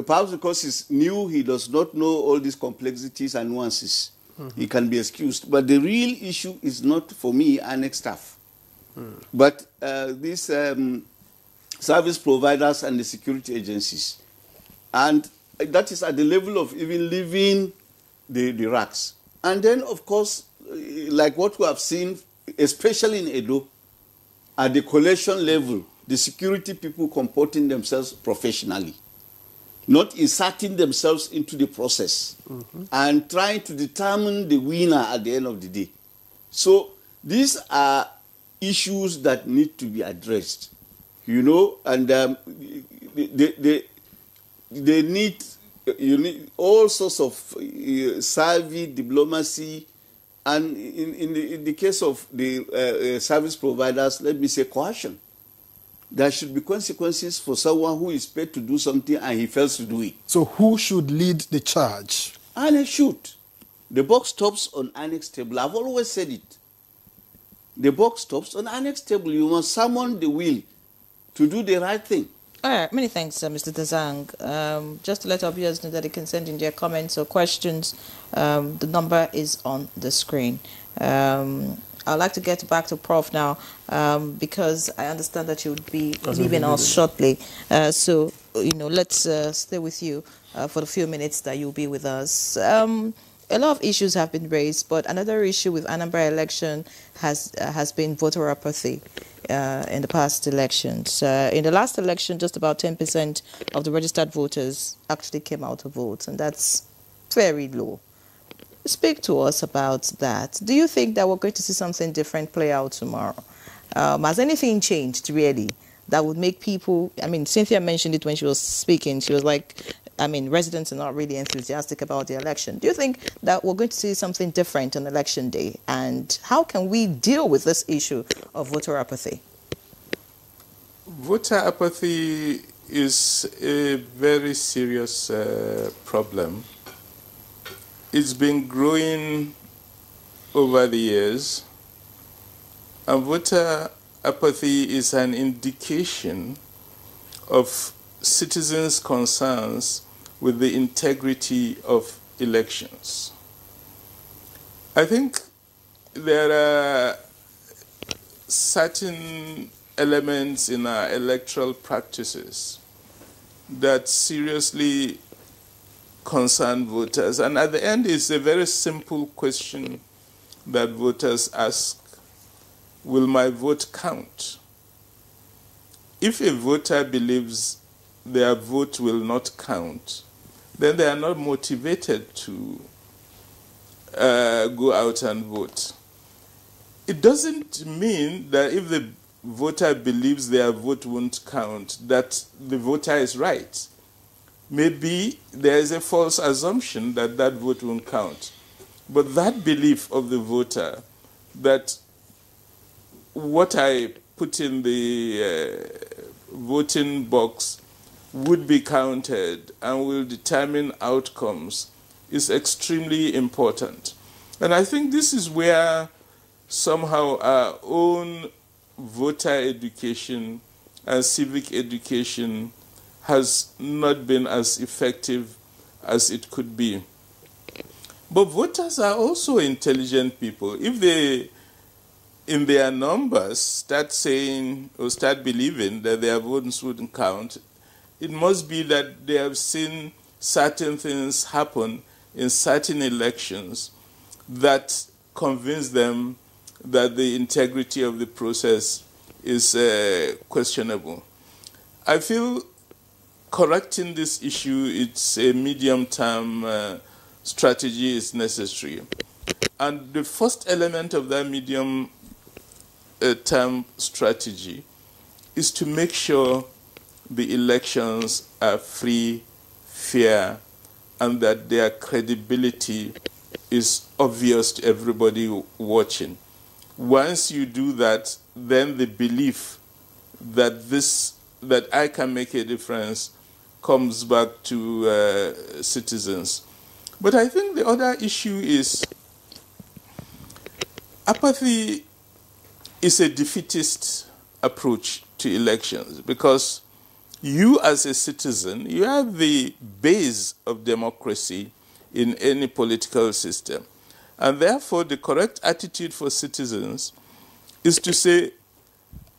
perhaps because he's new, he does not know all these complexities and nuances. He can be excused. But the real issue is not, for me, INEC staff. But these service providers and the security agencies. And that is at the level of even leaving the racks. And then, of course, like what we have seen, especially in Edo, at the collation level, the security people comporting themselves professionally, not inserting themselves into the process and trying to determine the winner at the end of the day. So these are issues that need to be addressed, and they need, you need all sorts of savvy diplomacy. And in the case of the service providers, let me say coercion. There should be consequences for someone who is paid to do something and he fails to do it. So who should lead the charge? INEC should. The buck stops on INEC's table. I've always said it. The buck stops on INEC's table. You must summon the will to do the right thing. All right, many thanks, Mr. Dazang. Just to let our viewers know that they can send in their comments or questions. The number is on the screen. I'd like to get back to Prof now because I understand that you'll be leaving us shortly. So, let's stay with you for the few minutes that you'll be with us. A lot of issues have been raised, but another issue with Anambra election has been voter apathy in the past elections. In the last election, just about 10% of the registered voters actually came out to vote, and that's very low. Speak to us about that. Do you think that we're going to see something different play out tomorrow? Has anything changed, really, that would make people... I mean, Cynthia mentioned it when she was speaking. She was like, residents are not really enthusiastic about the election. Do you think that we're going to see something different on election day? And how can we deal with this issue of voter apathy? Voter apathy is a very serious problem. It's been growing over the years, and voter apathy is an indication of citizens' concerns with the integrity of elections. I think there are certain elements in our electoral practices that seriously concern voters. And at the end, it's a very simple question that voters ask: will my vote count? If a voter believes their vote will not count, then they are not motivated to go out and vote. It doesn't mean that if the voter believes their vote won't count, that the voter is right. Maybe there is a false assumption that that vote won't count. But that belief of the voter that what I put in the voting box would be counted and will determine outcomes is extremely important. And I think this is where somehow our own voter education and civic education has not been as effective as it could be. But voters are also intelligent people. If they, in their numbers, start saying or start believing that their votes wouldn't count, it must be that they have seen certain things happen in certain elections that convince them that the integrity of the process is questionable. I feel correcting this issue, it's a medium-term strategy is necessary. And the first element of that medium-term strategy is to make sure the elections are free, fair, and that their credibility is obvious to everybody watching. Once you do that, then the belief that that I can make a difference comes back to citizens. But I think the other issue is apathy is a defeatist approach to elections, because you as a citizen, you have the base of democracy in any political system. And therefore, the correct attitude for citizens is to say,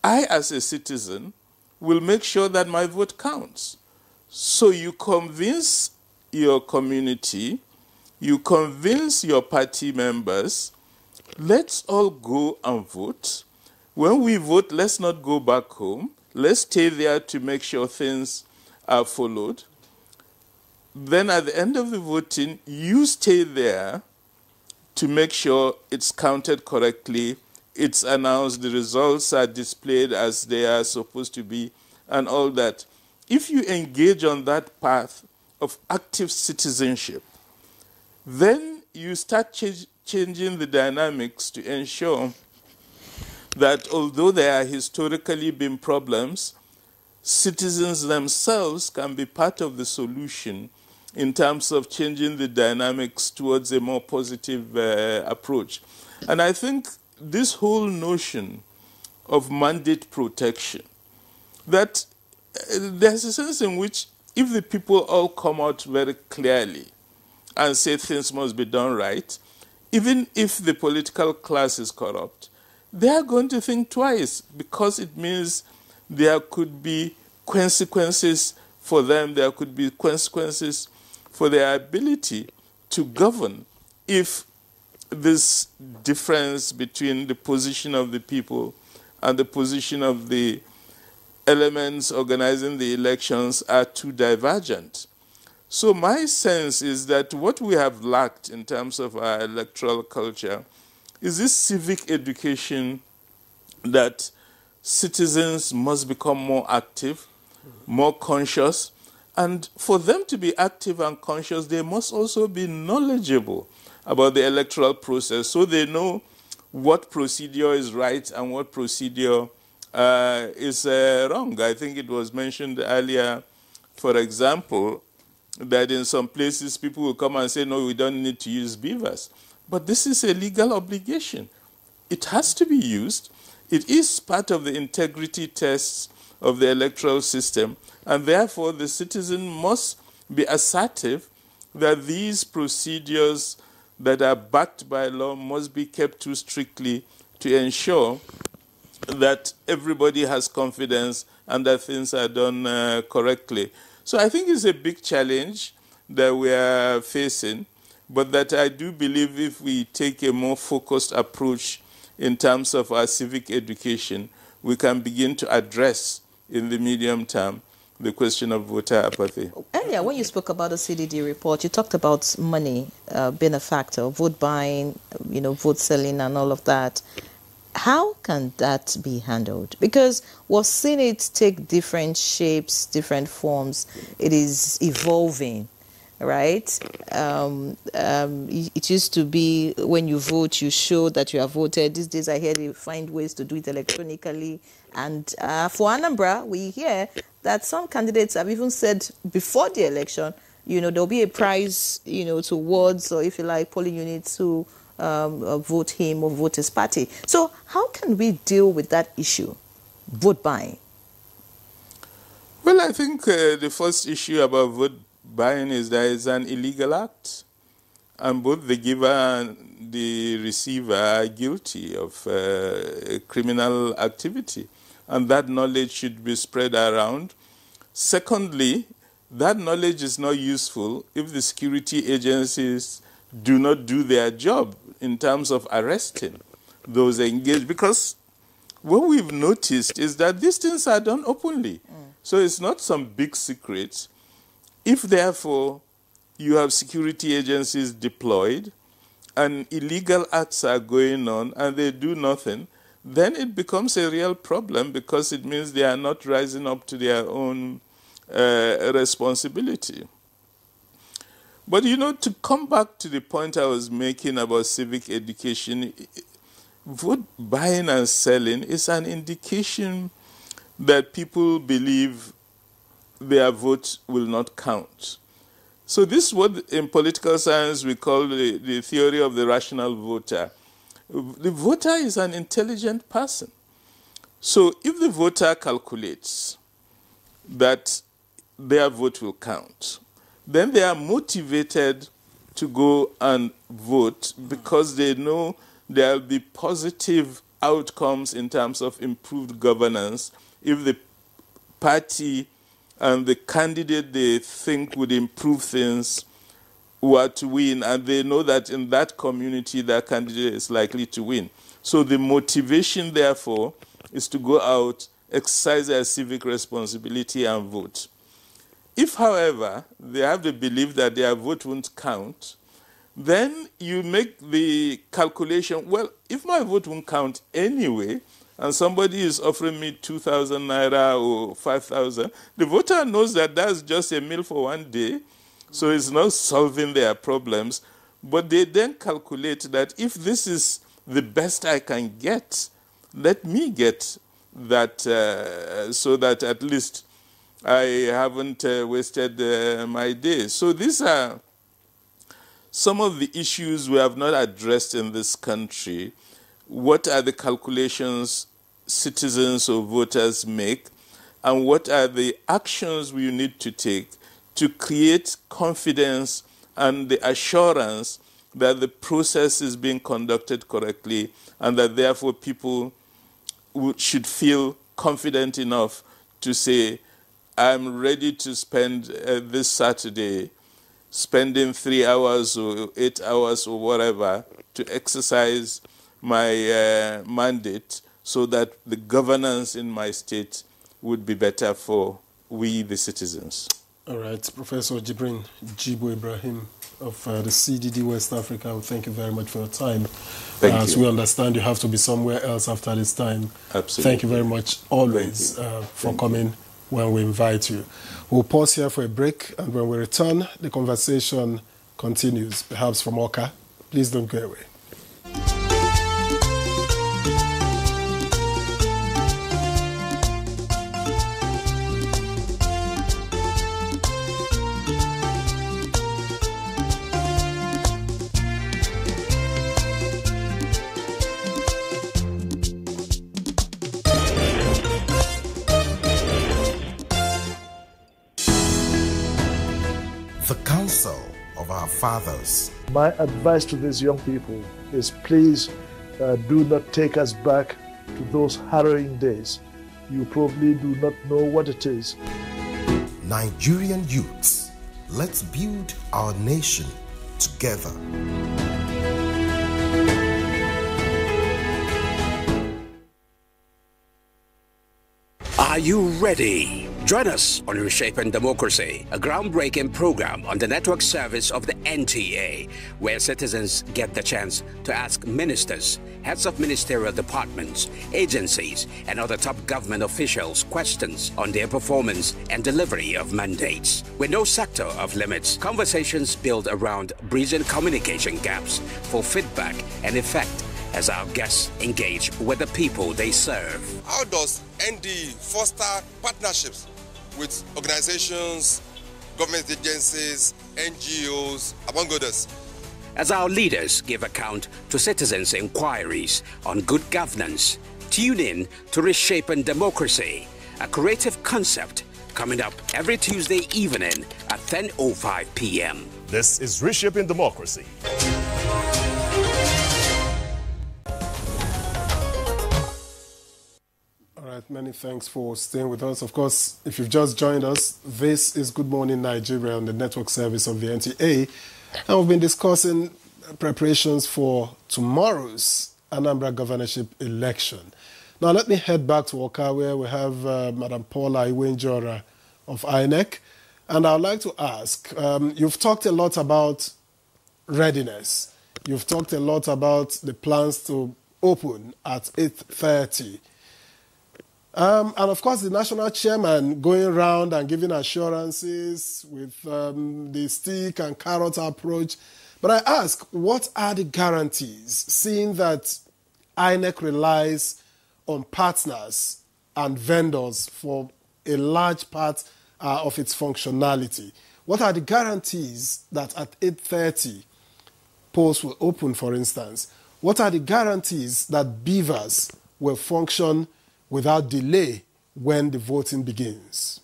I as a citizen will make sure that my vote counts. So you convince your community, you convince your party members, let's all go and vote. When we vote, let's not go back home. Let's stay there to make sure things are followed. Then at the end of the voting, you stay there to make sure it's counted correctly, it's announced, the results are displayed as they are supposed to be, and all that. If you engage on that path of active citizenship, then you start changing the dynamics to ensure that although there are historically been problems, citizens themselves can be part of the solution in terms of changing the dynamics towards a more positive approach. And I think this whole notion of mandate protection, that there's a sense in which if the people all come out very clearly and say things must be done right, even if the political class is corrupt, they are going to think twice, because it means there could be consequences for them, there could be consequences for their ability to govern if this difference between the position of the people and the position of the elements organizing the elections are too divergent. So my sense is that what we have lacked in terms of our electoral culture is this civic education that citizens must become more active, more conscious, and for them to be active and conscious, they must also be knowledgeable about the electoral process so they know what procedure is right and what procedure is wrong. I think it was mentioned earlier, for example, that in some places people will come and say, no, we don't need to use beavers. But this is a legal obligation. It has to be used. It is part of the integrity tests of the electoral system, and therefore the citizen must be assertive that these procedures that are backed by law must be kept too strictly to ensure that everybody has confidence and that things are done correctly. So I think it's a big challenge that we are facing, but that I do believe if we take a more focused approach in terms of our civic education, we can begin to address in the medium term the question of voter apathy. Earlier, when you spoke about the CDD report, you talked about money being a factor, vote buying, vote selling and all of that. How can that be handled? Because we've seen it take different shapes, different forms. It is evolving, right? It used to be when you vote, you show that you have voted. These days, I hear they find ways to do it electronically. And for Anambra, we hear that some candidates have even said before the election, there'll be a prize, towards, or if you like, polling units who vote him or vote his party. So how can we deal with that issue, vote buying? Well, I think the first issue about vote buying is that it's an illegal act, and both the giver and the receiver are guilty of criminal activity, and that knowledge should be spread around. Secondly, that knowledge is not useful if the security agencies do not do their job in terms of arresting those engaged, because what we've noticed is that these things are done openly. So it's not some big secret. If, therefore, you have security agencies deployed and illegal acts are going on and they do nothing, then it becomes a real problem, because it means they are not rising up to their own responsibility. But, to come back to the point I was making about civic education, vote buying and selling is an indication that people believe their vote will not count. So this is what in political science we call the theory of the rational voter. The voter is an intelligent person. So if the voter calculates that their vote will count, then they are motivated to go and vote because they know there will be positive outcomes in terms of improved governance if the party and the candidate they think would improve things were to win, and they know that in that community that candidate is likely to win. So the motivation, therefore, is to go out, exercise their civic responsibility and vote. If, however, they have the belief that their vote won't count, then you make the calculation, well, if my vote won't count anyway, and somebody is offering me 2,000 naira or 5,000, the voter knows that that's just a meal for one day, so it's not solving their problems. But they then calculate that if this is the best I can get, let me get that so that at least I haven't wasted my day. So these are some of the issues we have not addressed in this country. What are the calculations citizens or voters make, and what are the actions we need to take to create confidence and the assurance that the process is being conducted correctly, and that therefore people should feel confident enough to say, I'm ready to spend this Saturday spending 3 hours or 8 hours or whatever to exercise my mandate, so that the governance in my state would be better for we, the citizens. All right, Professor Jibrin Jibo Ibrahim of the CDD West Africa, well, thank you very much for your time. Thank you. As we understand, you have to be somewhere else after this time. Absolutely. Thank you very much always for coming when we invite you. We'll pause here for a break, and when we return, the conversation continues, perhaps from Oka. Please don't go away. Fathers. My advice to these young people is please do not take us back to those harrowing days. You probably do not know what it is. Nigerian youths, let's build our nation together. Are you ready? Join us on Reshaping Democracy, a groundbreaking program on the network service of the NTA, where citizens get the chance to ask ministers, heads of ministerial departments, agencies, and other top government officials questions on their performance and delivery of mandates. With no sector of limits, conversations build around bridging communication gaps for feedback and effect as our guests engage with the people they serve. How does ND foster partnerships with organizations, government agencies, NGOs, among others? As our leaders give account to citizens' inquiries on good governance, tune in to Reshaping Democracy, a creative concept coming up every Tuesday evening at 10:05 p.m. This is Reshaping Democracy. All right, many thanks for staying with us. Of course, if you've just joined us, this is Good Morning Nigeria on the network service of the NTA. And we've been discussing preparations for tomorrow's Anambra governorship election. Now, let me head back to Oka, where we have Madam Paula Iwenjora of INEC. And I'd like to ask, you've talked a lot about readiness. You've talked a lot about the plans to open at 8:30. And of course, the national chairman going around and giving assurances with the stick and carrot approach. But I ask, what are the guarantees, seeing that INEC relies on partners and vendors for a large part of its functionality? What are the guarantees that at 8:30 polls will open, for instance? What are the guarantees that beavers will function without delay when the voting begins?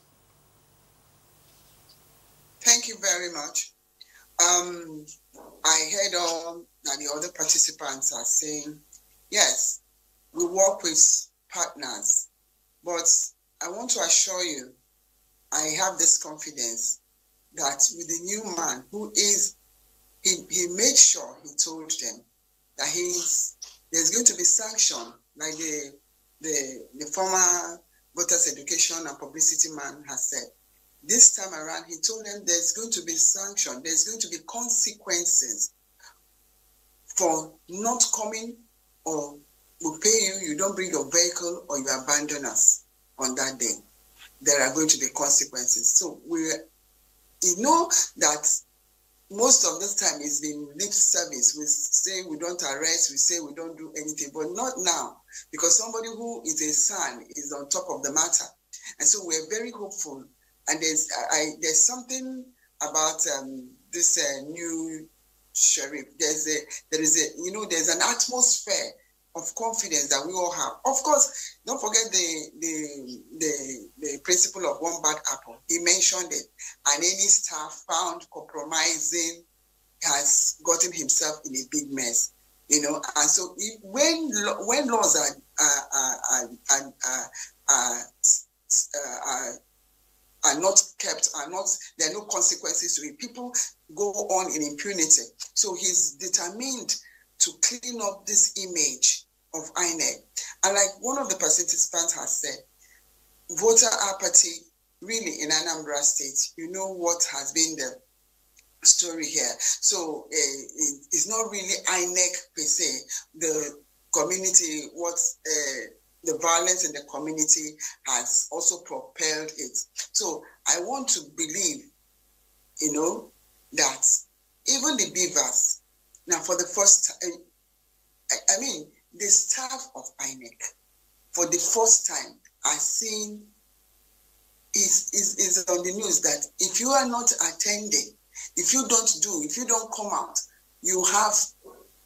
Thank you very much. I heard all that the other participants are saying, yes, we work with partners, but I want to assure you, I have this confidence that with the new man who is, he made sure, he told them that there's going to be sanction, like the former voters education and publicity man has said. This time around, he told them there's going to be sanction, there's going to be consequences for not coming, or we'll pay you, you don't bring your vehicle, or you abandon us on that day. There are going to be consequences. So we know that most of this time it's been lip service. We say we don't arrest, we say we don't do anything, but not now, because somebody who is a son is on top of the matter. And so we're very hopeful. And there's something about this new sheriff. There's an atmosphere of confidence that we all have. Of course, don't forget the principle of one bad apple. He mentioned it. And any staff found compromising has gotten himself in a big mess. And so when laws are not kept, there are no consequences to it, people go on in impunity. So he's determined to clean up this image of INEC. And like one of the participants has said, voter apathy really in Anambra State, you know what has been the story here. So it's not really INEC per se, the community, the violence in the community has also propelled it. So I want to believe, that even the beavers, now for the first time, the staff of INEC, for the first time, are seeing, is on the news that if you are not attending, if you don't come out, you have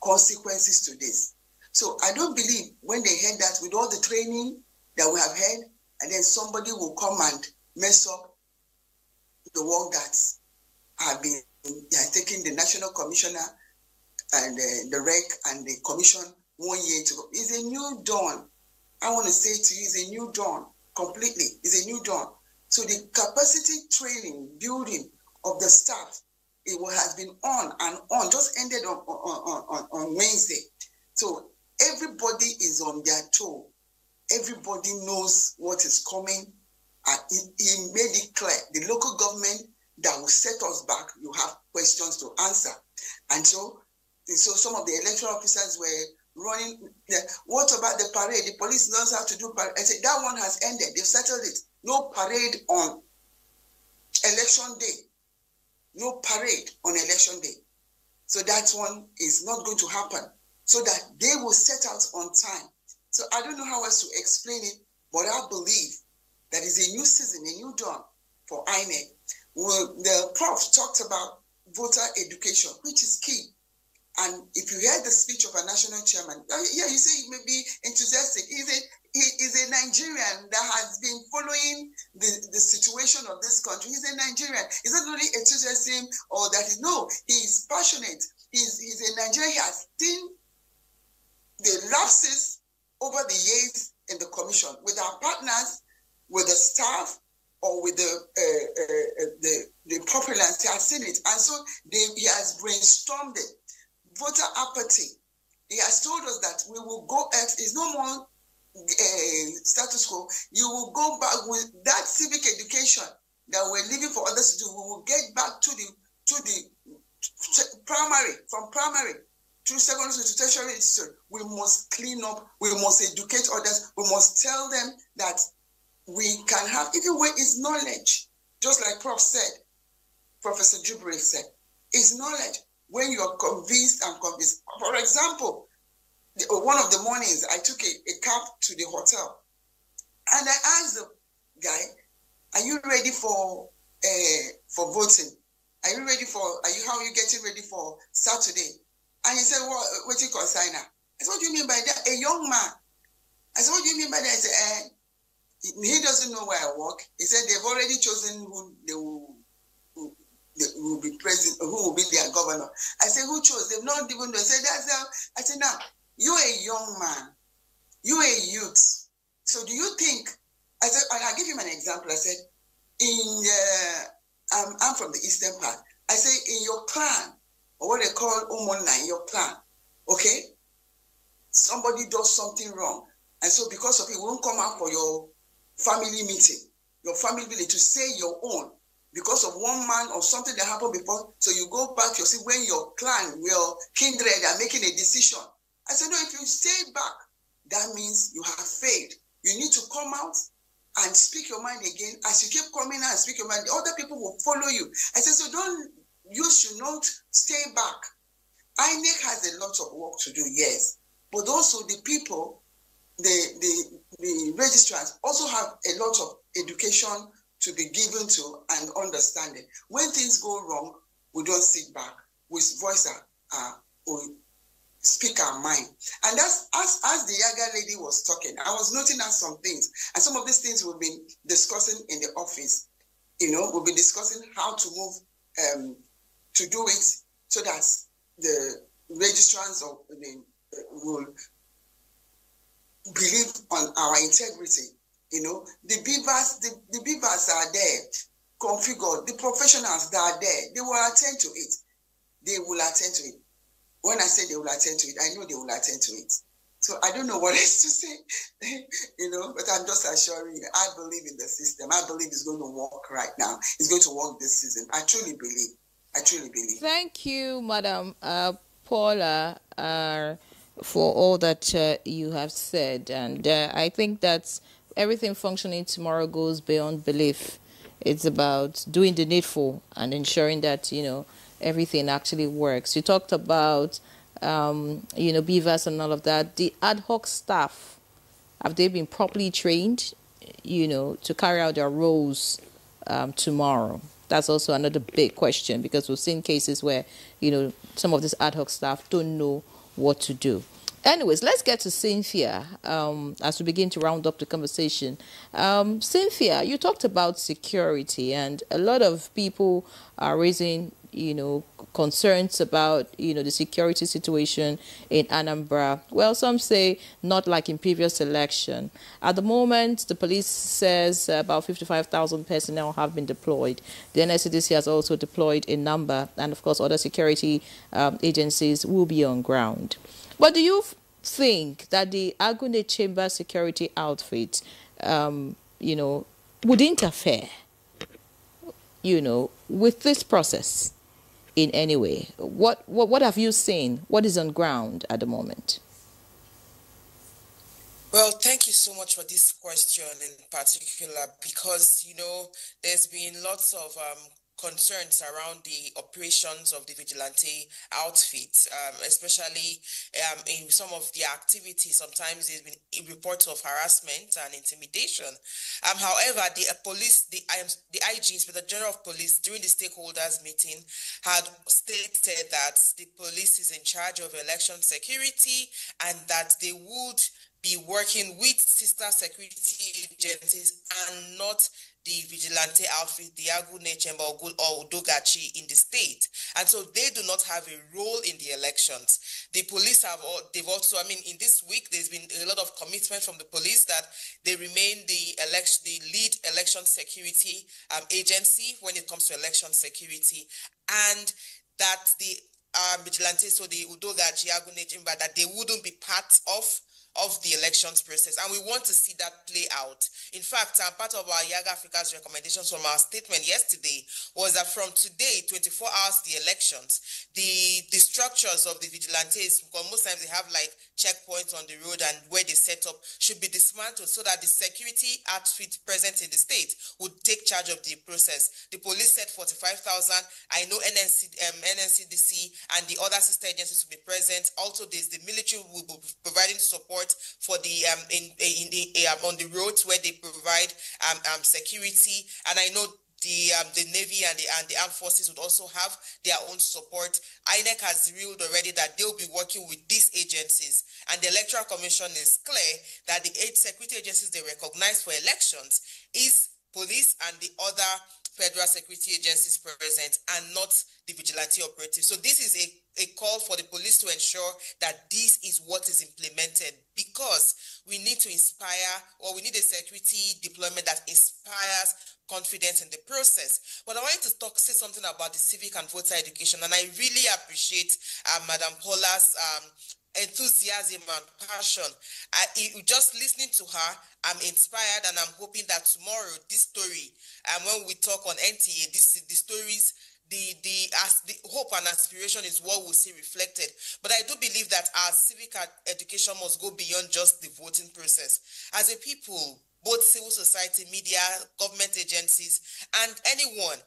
consequences to this. So I don't believe when they heard that, with all the training that we have had, and then somebody will come and mess up the work that has taken the national commissioner and the REC and the commission 1 year to go. It's a new dawn. I want to say to you, it's a new dawn completely. It's a new dawn. So the capacity training, building of the staff, it has been on and on, just ended on Wednesday. So everybody is on their toe. Everybody knows what is coming. he made it clear, the local government that will set us back, you have questions to answer. And so some of the electoral officers were running. What about the parade? The police knows how to do parade. I said, that one has ended. They've settled it. No parade on election day. No parade on election day. So that one is not going to happen. So that they will set out on time. So I don't know how else to explain it, but I believe that is a new season, a new dawn for INEC. Well, the prof talked about voter education, which is key. And if you heard the speech of a national chairman, yeah, you say he may be enthusiastic. He's a Nigerian that has been following the situation of this country. He's a Nigerian. He's not only enthusiastic or that no, he's passionate. He's a Nigerian. He has seen the lapses over the years in the commission with our partners, with the staff, or with the populace. He has seen it. And so he has brainstormed it. Voter apathy. He has told us that we will go, it's no more status quo. You will go back with that civic education that we're leaving for others to do. We will get back to the primary, from primary to secondary to tertiary institute. We must clean up. We must educate others. We must tell them that we can have, even when it's knowledge, just like Professor Jubril said, it's knowledge. When you are convinced and convinced. For example, one of the mornings, I took a cab to the hotel, and I asked the guy, "Are you ready for voting? How are you getting ready for Saturday?" And he said, "What you consign?" I said, "What do you mean by that? A young man." I said, "What do you mean by that?" I said, he doesn't know where I work. He said they've already chosen who they will be president, who will be their governor. I said, "Who chose?" They've not even know. I said, I said, "Now, you're a young man. You're a youth. So do you think," I said, and I'll give him an example. I said, I'm from the eastern part. I say, in your clan, or what they call Umona, in your clan, okay, somebody does something wrong. And so because of it, we won't come out for your family meeting, your family village to say your own. Because of one man or something that happened before, so you go back, you see when your clan, your kindred are making a decision. I said, no, if you stay back, that means you have failed. You need to come out and speak your mind again. As you keep coming out and speak your mind, the other people will follow you. I said, so you should not stay back. INEC has a lot of work to do, yes. But also the people, the registrars also have a lot of education to be given to and understanding. When things go wrong, we don't sit back. We voice we speak our mind. And that's as the Yaga lady was talking, I was noting at some things. And some of these things we've been discussing in the office. We'll be discussing how to move to do it so that the registrants will believe on our integrity. The beavers are there, configured. The professionals that are there, they will attend to it. They will attend to it. When I say they will attend to it, I know they will attend to it. So I don't know what else to say, but I'm just assuring you, I believe in the system. I believe it's going to work right now. It's going to work this season. I truly believe. Thank you, Madam Paula, for all that you have said. And I think that's everything functioning tomorrow goes beyond belief. It's about doing the needful and ensuring that, everything actually works. You talked about, beavers and all of that. The ad hoc staff, have they been properly trained, to carry out their roles tomorrow? That's also another big question, because we've seen cases where, some of this ad hoc staff don't know what to do. Anyways, let's get to Cynthia as we begin to round up the conversation. Cynthia, you talked about security, and a lot of people are raising, concerns about, the security situation in Anambra. Well, some say not like in previous election. At the moment, the police says about 55,000 personnel have been deployed. The NSCDC has also deployed a number, and of course, other security agencies will be on ground. But do you think that the Agune Chamber security outfit, would interfere, with this process in any way? What have you seen? What is on ground at the moment? Well, thank you so much for this question in particular, because, there's been lots of concerns around the operations of the vigilante outfits, especially in some of the activities. Sometimes there's been reports of harassment and intimidation. However, the IG, Inspector General of Police, during the stakeholders meeting, had stated that the police is in charge of election security and that they would be working with sister security agencies and not the vigilante outfit, the Agune Chamber or Udogachi in the state. And so they do not have a role in the elections. The police they've also, in this week, there's been a lot of commitment from the police that they remain the lead election security agency when it comes to election security, and that the vigilantes, so the Udogachi, Agune Chamber, that they wouldn't be part of the elections process, and we want to see that play out. In fact, part of our Yaga Africa's recommendations from our statement yesterday was that from today, 24 hours the elections, the structures of the vigilantes, because most times they have like checkpoints on the road and where they set up, should be dismantled so that the security outfit present in the state would take charge of the process. The police said 45,000. I know NNCDC and the other sister agencies will be present. Also, there's the military will be providing support for the on the roads where they provide security, and I know the Navy and the armed forces would also have their own support. INEC has ruled already that they'll be working with these agencies, and the Electoral Commission is clear that the 8 security agencies they recognize for elections is police and the other federal security agencies present, and not the vigilante operatives. So this is a call for the police to ensure that this is what is implemented, because we need to inspire, or we need a security deployment that inspires confidence in the process. But I wanted to say something about the civic and voter education, and I really appreciate Madam Paula's enthusiasm and passion. Just listening to her, I'm inspired, and I'm hoping that tomorrow this story, when we talk on NTA, the stories, the hope and aspiration is what we'll see reflected. But I do believe that our civic education must go beyond just the voting process. As a people, both civil society, media, government agencies, and anyone,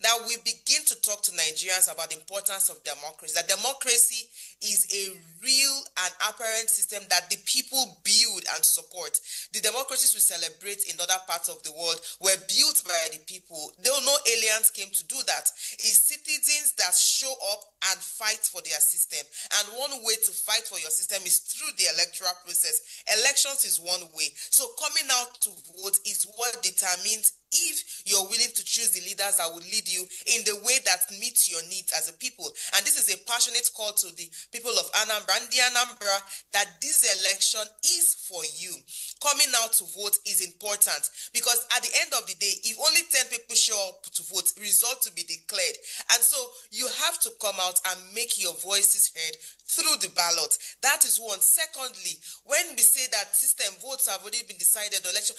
that we begin to talk to Nigerians about the importance of democracy, that democracy is a real and apparent system that the people build and support. The democracies we celebrate in other parts of the world were built by the people. Though no aliens came to do that. It's citizens that show up and fight for their system. And one way to fight for your system is through the electoral process. Elections is one way. So coming out to vote is what determines if you're willing to choose the leaders that will lead you in the way that meets your needs as a people. And this is a passionate call to the people of Anambra and the Anambra that this election is for you. Coming out to vote is important, because at the end of the day, if only 10 people show up to vote, result to be declared. And so you have to come out and make your voices heard through the ballot. That is one. Secondly, when we say that system votes have already been decided, election,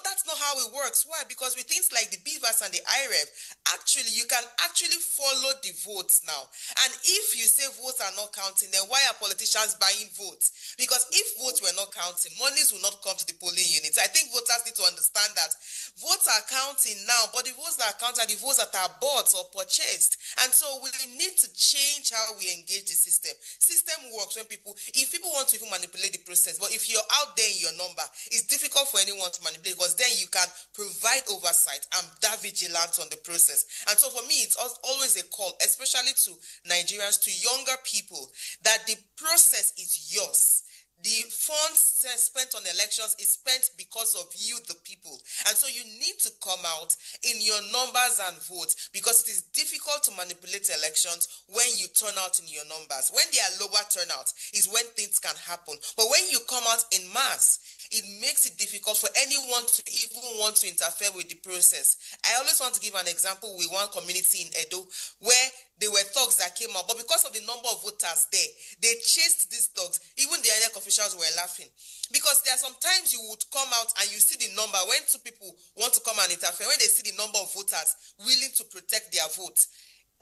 that's not how it works. Why? Because with things like the BVAS and the IREV, actually, you can actually follow the votes now. And if you say votes are not counting, then why are politicians buying votes? Because if votes were not counting, monies will not come to the polling units. I think voters need to understand that votes are counting now, but the votes that are counted are the votes that are bought or purchased. And so we need to change how we engage the system. System works when if people want to even manipulate the process, but if you're out there in your number, it's difficult for anyone to manipulate, because then you can provide oversight and that vigilance on the process. And so for me, it's always a call, especially to Nigerians, to younger people, that the process is yours. The funds spent on elections is spent because of you, the people. And so you need to come out in your numbers and vote, because it is difficult to manipulate elections when you turn out in your numbers. When there are lower turnouts is when things can happen. But when you come out in mass, it makes it difficult for anyone to even want to interfere with the process. I always want to give an example with one community in Edo where there were thugs that came out, but because of the number of voters there, they chased these thugs. Even the INEC officials were laughing. Because there are sometimes you would come out and you see the number when two people want to come and interfere, when they see the number of voters willing to protect their votes,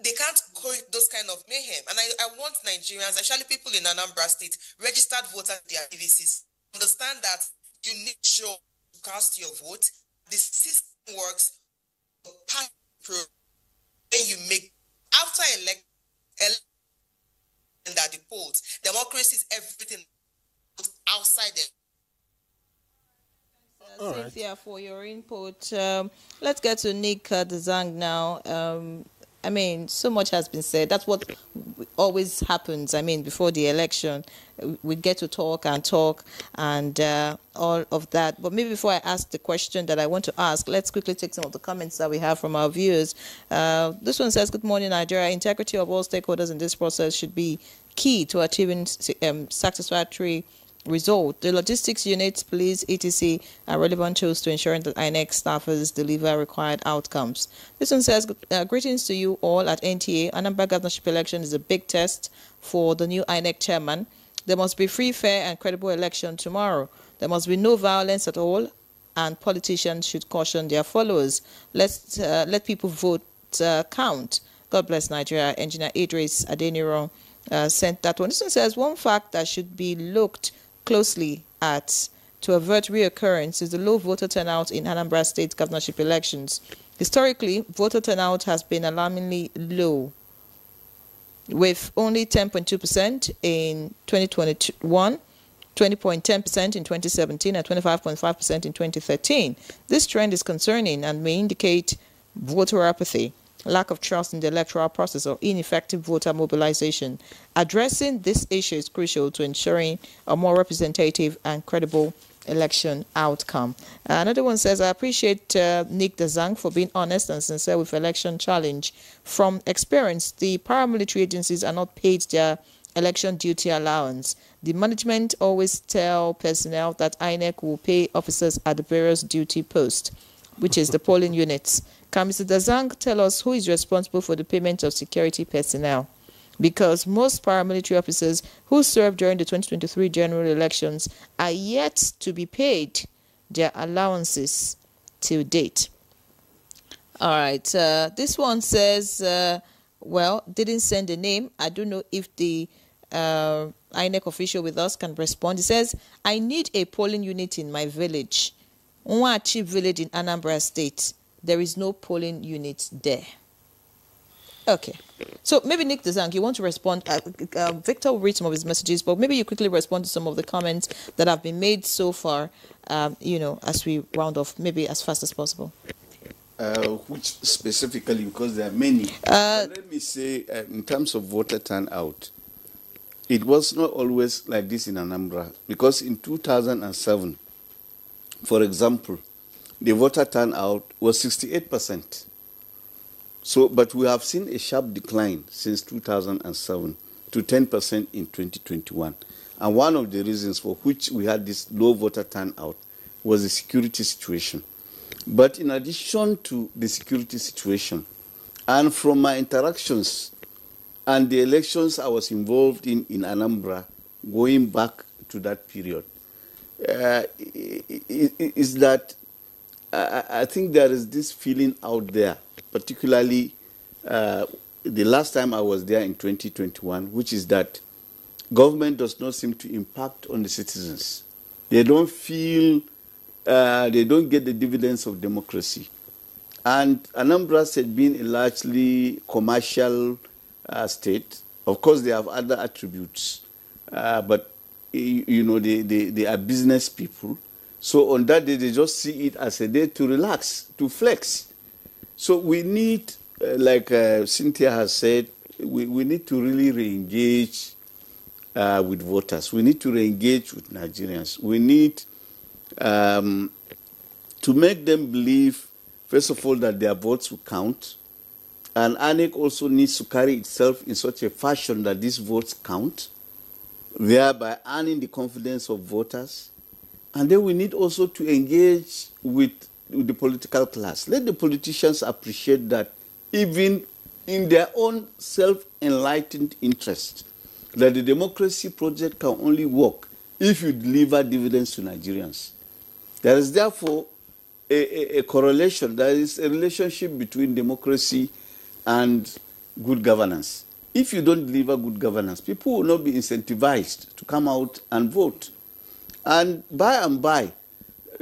they can't create those kind of mayhem. And I want Nigerians, especially people in Anambra State, registered voters, their PVCs, understand that you need to show to cast your vote. The system works when you make after election at the polls. Democracy is everything outside them. Cynthia, for your input. Let's get to Nick Dezang now. I mean, so much has been said. That's what always happens. I mean, before the election, we get to talk and all of that. But maybe before I ask the question that I want to ask, let's quickly take some of the comments that we have from our viewers. This one says, good morning, Nigeria. Integrity of all stakeholders in this process should be key to achieving satisfactory result. The logistics units, police, etc. are relevant tools to ensuring that INEC staffers deliver required outcomes. This one says, greetings to you all at NTA. Anambra governorship election is a big test for the new INEC chairman. There must be free, fair and credible election tomorrow. There must be no violence at all, and politicians should caution their followers. Let people vote count. God bless Nigeria. Engineer Idris Adeniro sent that one. This one says, one fact that should be looked closely at to avert reoccurrence is the low voter turnout in Anambra State governorship elections. Historically, voter turnout has been alarmingly low, with only 10.2% in 2021, 20.10% in 2017, and 25.5% in 2013. This trend is concerning and may indicate voter apathy, lack of trust in the electoral process, or ineffective voter mobilization. Addressing this issue is crucial to ensuring a more representative and credible election outcome. Another one says, I appreciate Nick Dezang for being honest and sincere with election challenge. From experience, the paramilitary agencies are not paid their election duty allowance. The management always tell personnel that INEC will pay officers at the various duty posts, which is the polling units. Can Mr. Dezang tell us who is responsible for the payment of security personnel? Because most paramilitary officers who served during the 2023 general elections are yet to be paid their allowances till date. All right. This one says, well, didn't send a name. I don't know if the INEC official with us can respond. It says, I need a polling unit in my village. Nwachi village in Anambra State. There is no polling unit there. Okay. So maybe Nick Dezang, you want to respond. Victor will read some of his messages, but maybe you quickly respond to some of the comments that have been made so far, as we round off, maybe as fast as possible. Which specifically, because there are many. Let me say, in terms of voter turnout, it was not always like this in Anambra, because in 2007, for example, the voter turnout was 68%. So, but we have seen a sharp decline since 2007 to 10% in 2021. And one of the reasons for which we had this low voter turnout was the security situation. But in addition to the security situation, and from my interactions and the elections I was involved in Anambra, going back to that period, is that I think there is this feeling out there, particularly the last time I was there in 2021, which is that government does not seem to impact on the citizens. They don't feel, they don't get the dividends of democracy. And Anambra had been a largely commercial state. Of course, they have other attributes, but they are business people. So on that day, they just see it as a day to relax, to flex. So we need, like Cynthia has said, we need to really re-engage with voters. We need to re-engage with Nigerians. We need to make them believe, first of all, that their votes will count. And INEC also needs to carry itself in such a fashion that these votes count, thereby earning the confidence of voters And then we need also to engage with the political class. Let the politicians appreciate that even in their own self-enlightened interest, that the democracy project can only work if you deliver dividends to Nigerians. There is therefore a correlation, there is a relationship between democracy and good governance. If you don't deliver good governance, people will not be incentivized to come out and vote. And by,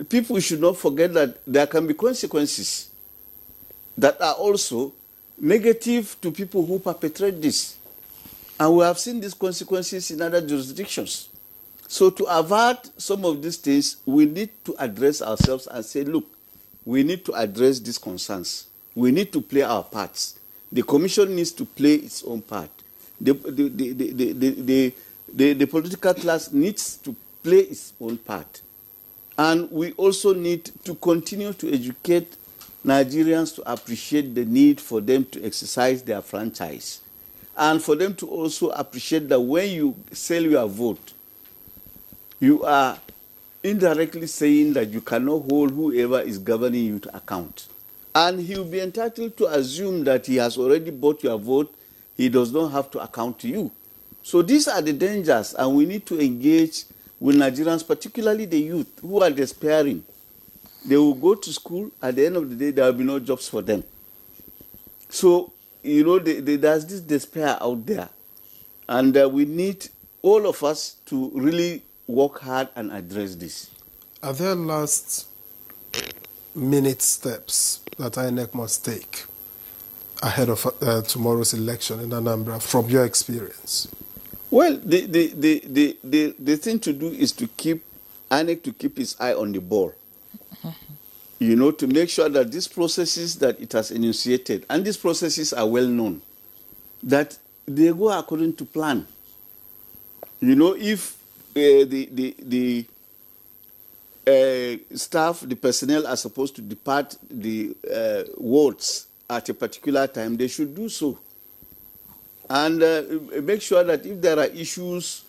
people should not forget that there can be consequences that are also negative to people who perpetrate this. And we have seen these consequences in other jurisdictions. So to avert some of these things, we need to address ourselves and say, look, we need to address these concerns. We need to play our parts. The Commission needs to play its own part. The political class needs to play its own part. And we also need to continue to educate Nigerians to appreciate the need for them to exercise their franchise. And for them to also appreciate that when you sell your vote, you are indirectly saying that you cannot hold whoever is governing you to account. And he will be entitled to assume that he has already bought your vote, he does not have to account to you. So these are the dangers, and we need to engage with Nigerians, particularly the youth, who are despairing. They will go to school, at the end of the day, there will be no jobs for them. So, you know, there's this despair out there. And we need all of us to really work hard and address this. Are there last-minute steps that INEC must take ahead of tomorrow's election in Anambra, from your experience? Well, the thing to do is to keep INEC to keep its eye on the ball. You know, to make sure that these processes that it has initiated, and these processes are well known, that they go according to plan. You know, if the staff, the personnel are supposed to depart the wards at a particular time, they should do so. And make sure that if there are issues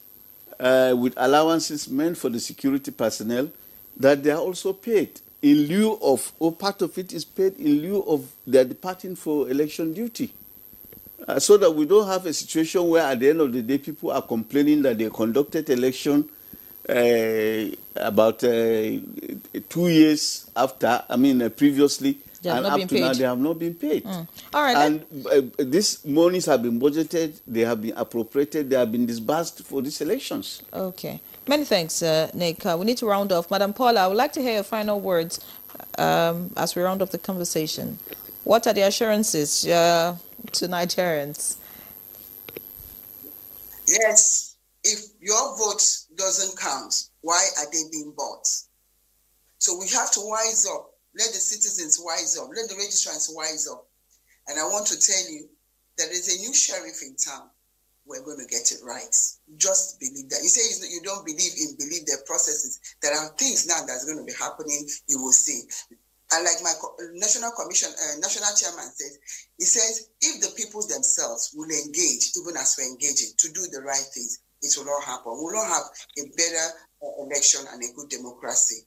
with allowances meant for the security personnel, that they are also paid in lieu of, or part of it is paid in lieu of their departing for election duty. So that we don't have a situation where at the end of the day people are complaining that they conducted election about 2 years after, previously, and up to now they have not been paid. All right. And these monies have been budgeted, they have been appropriated, they have been disbursed for these elections. Okay. Many thanks, Nick. We need to round off. Madam Paula, I would like to hear your final words as we round off the conversation. What are the assurances to Nigerians? Yes, if your vote doesn't count, why are they being bought? So we have to wise up. Let the citizens wise up. Let the registrants wise up. And I want to tell you, there is a new sheriff in town. We're going to get it right. Just believe that. You say you don't believe the processes. There are things now that's going to be happening. You will see. And like my national chairman says, he says, if the people themselves will engage, even as we're engaging, to do the right things, it will all happen. We'll all have a better election and a good democracy.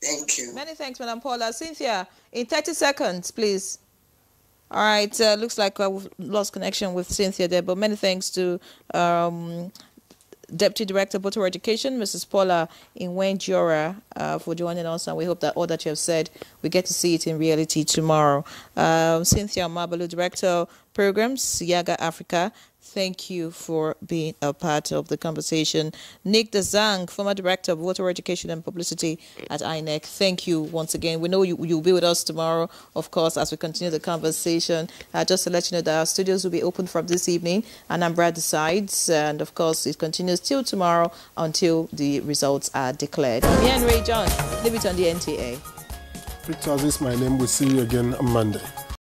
Thank you. Many thanks, Madam Paula. Cynthia, in 30 seconds, please. All right. Looks like we've lost connection with Cynthia there, but many thanks to Deputy Director, Voter Education, Mrs. Paula Inwenjora, for joining us, and we hope that all that you have said, we get to see it in reality tomorrow. Cynthia Mabalu, Director, Programs, Yaga Africa, thank you for being a part of the conversation. Nick Dazang, former Director of Voter Education and Publicity at INEC, thank you once again. We know you'll be with us tomorrow, of course, as we continue the conversation. Just to let you know that our studios will be open from this evening, Anambra decides, and of course it continues till tomorrow until the results are declared. Me and Ray John, leave it on the NTA. Victor, this is my name. We'll see you again on Monday.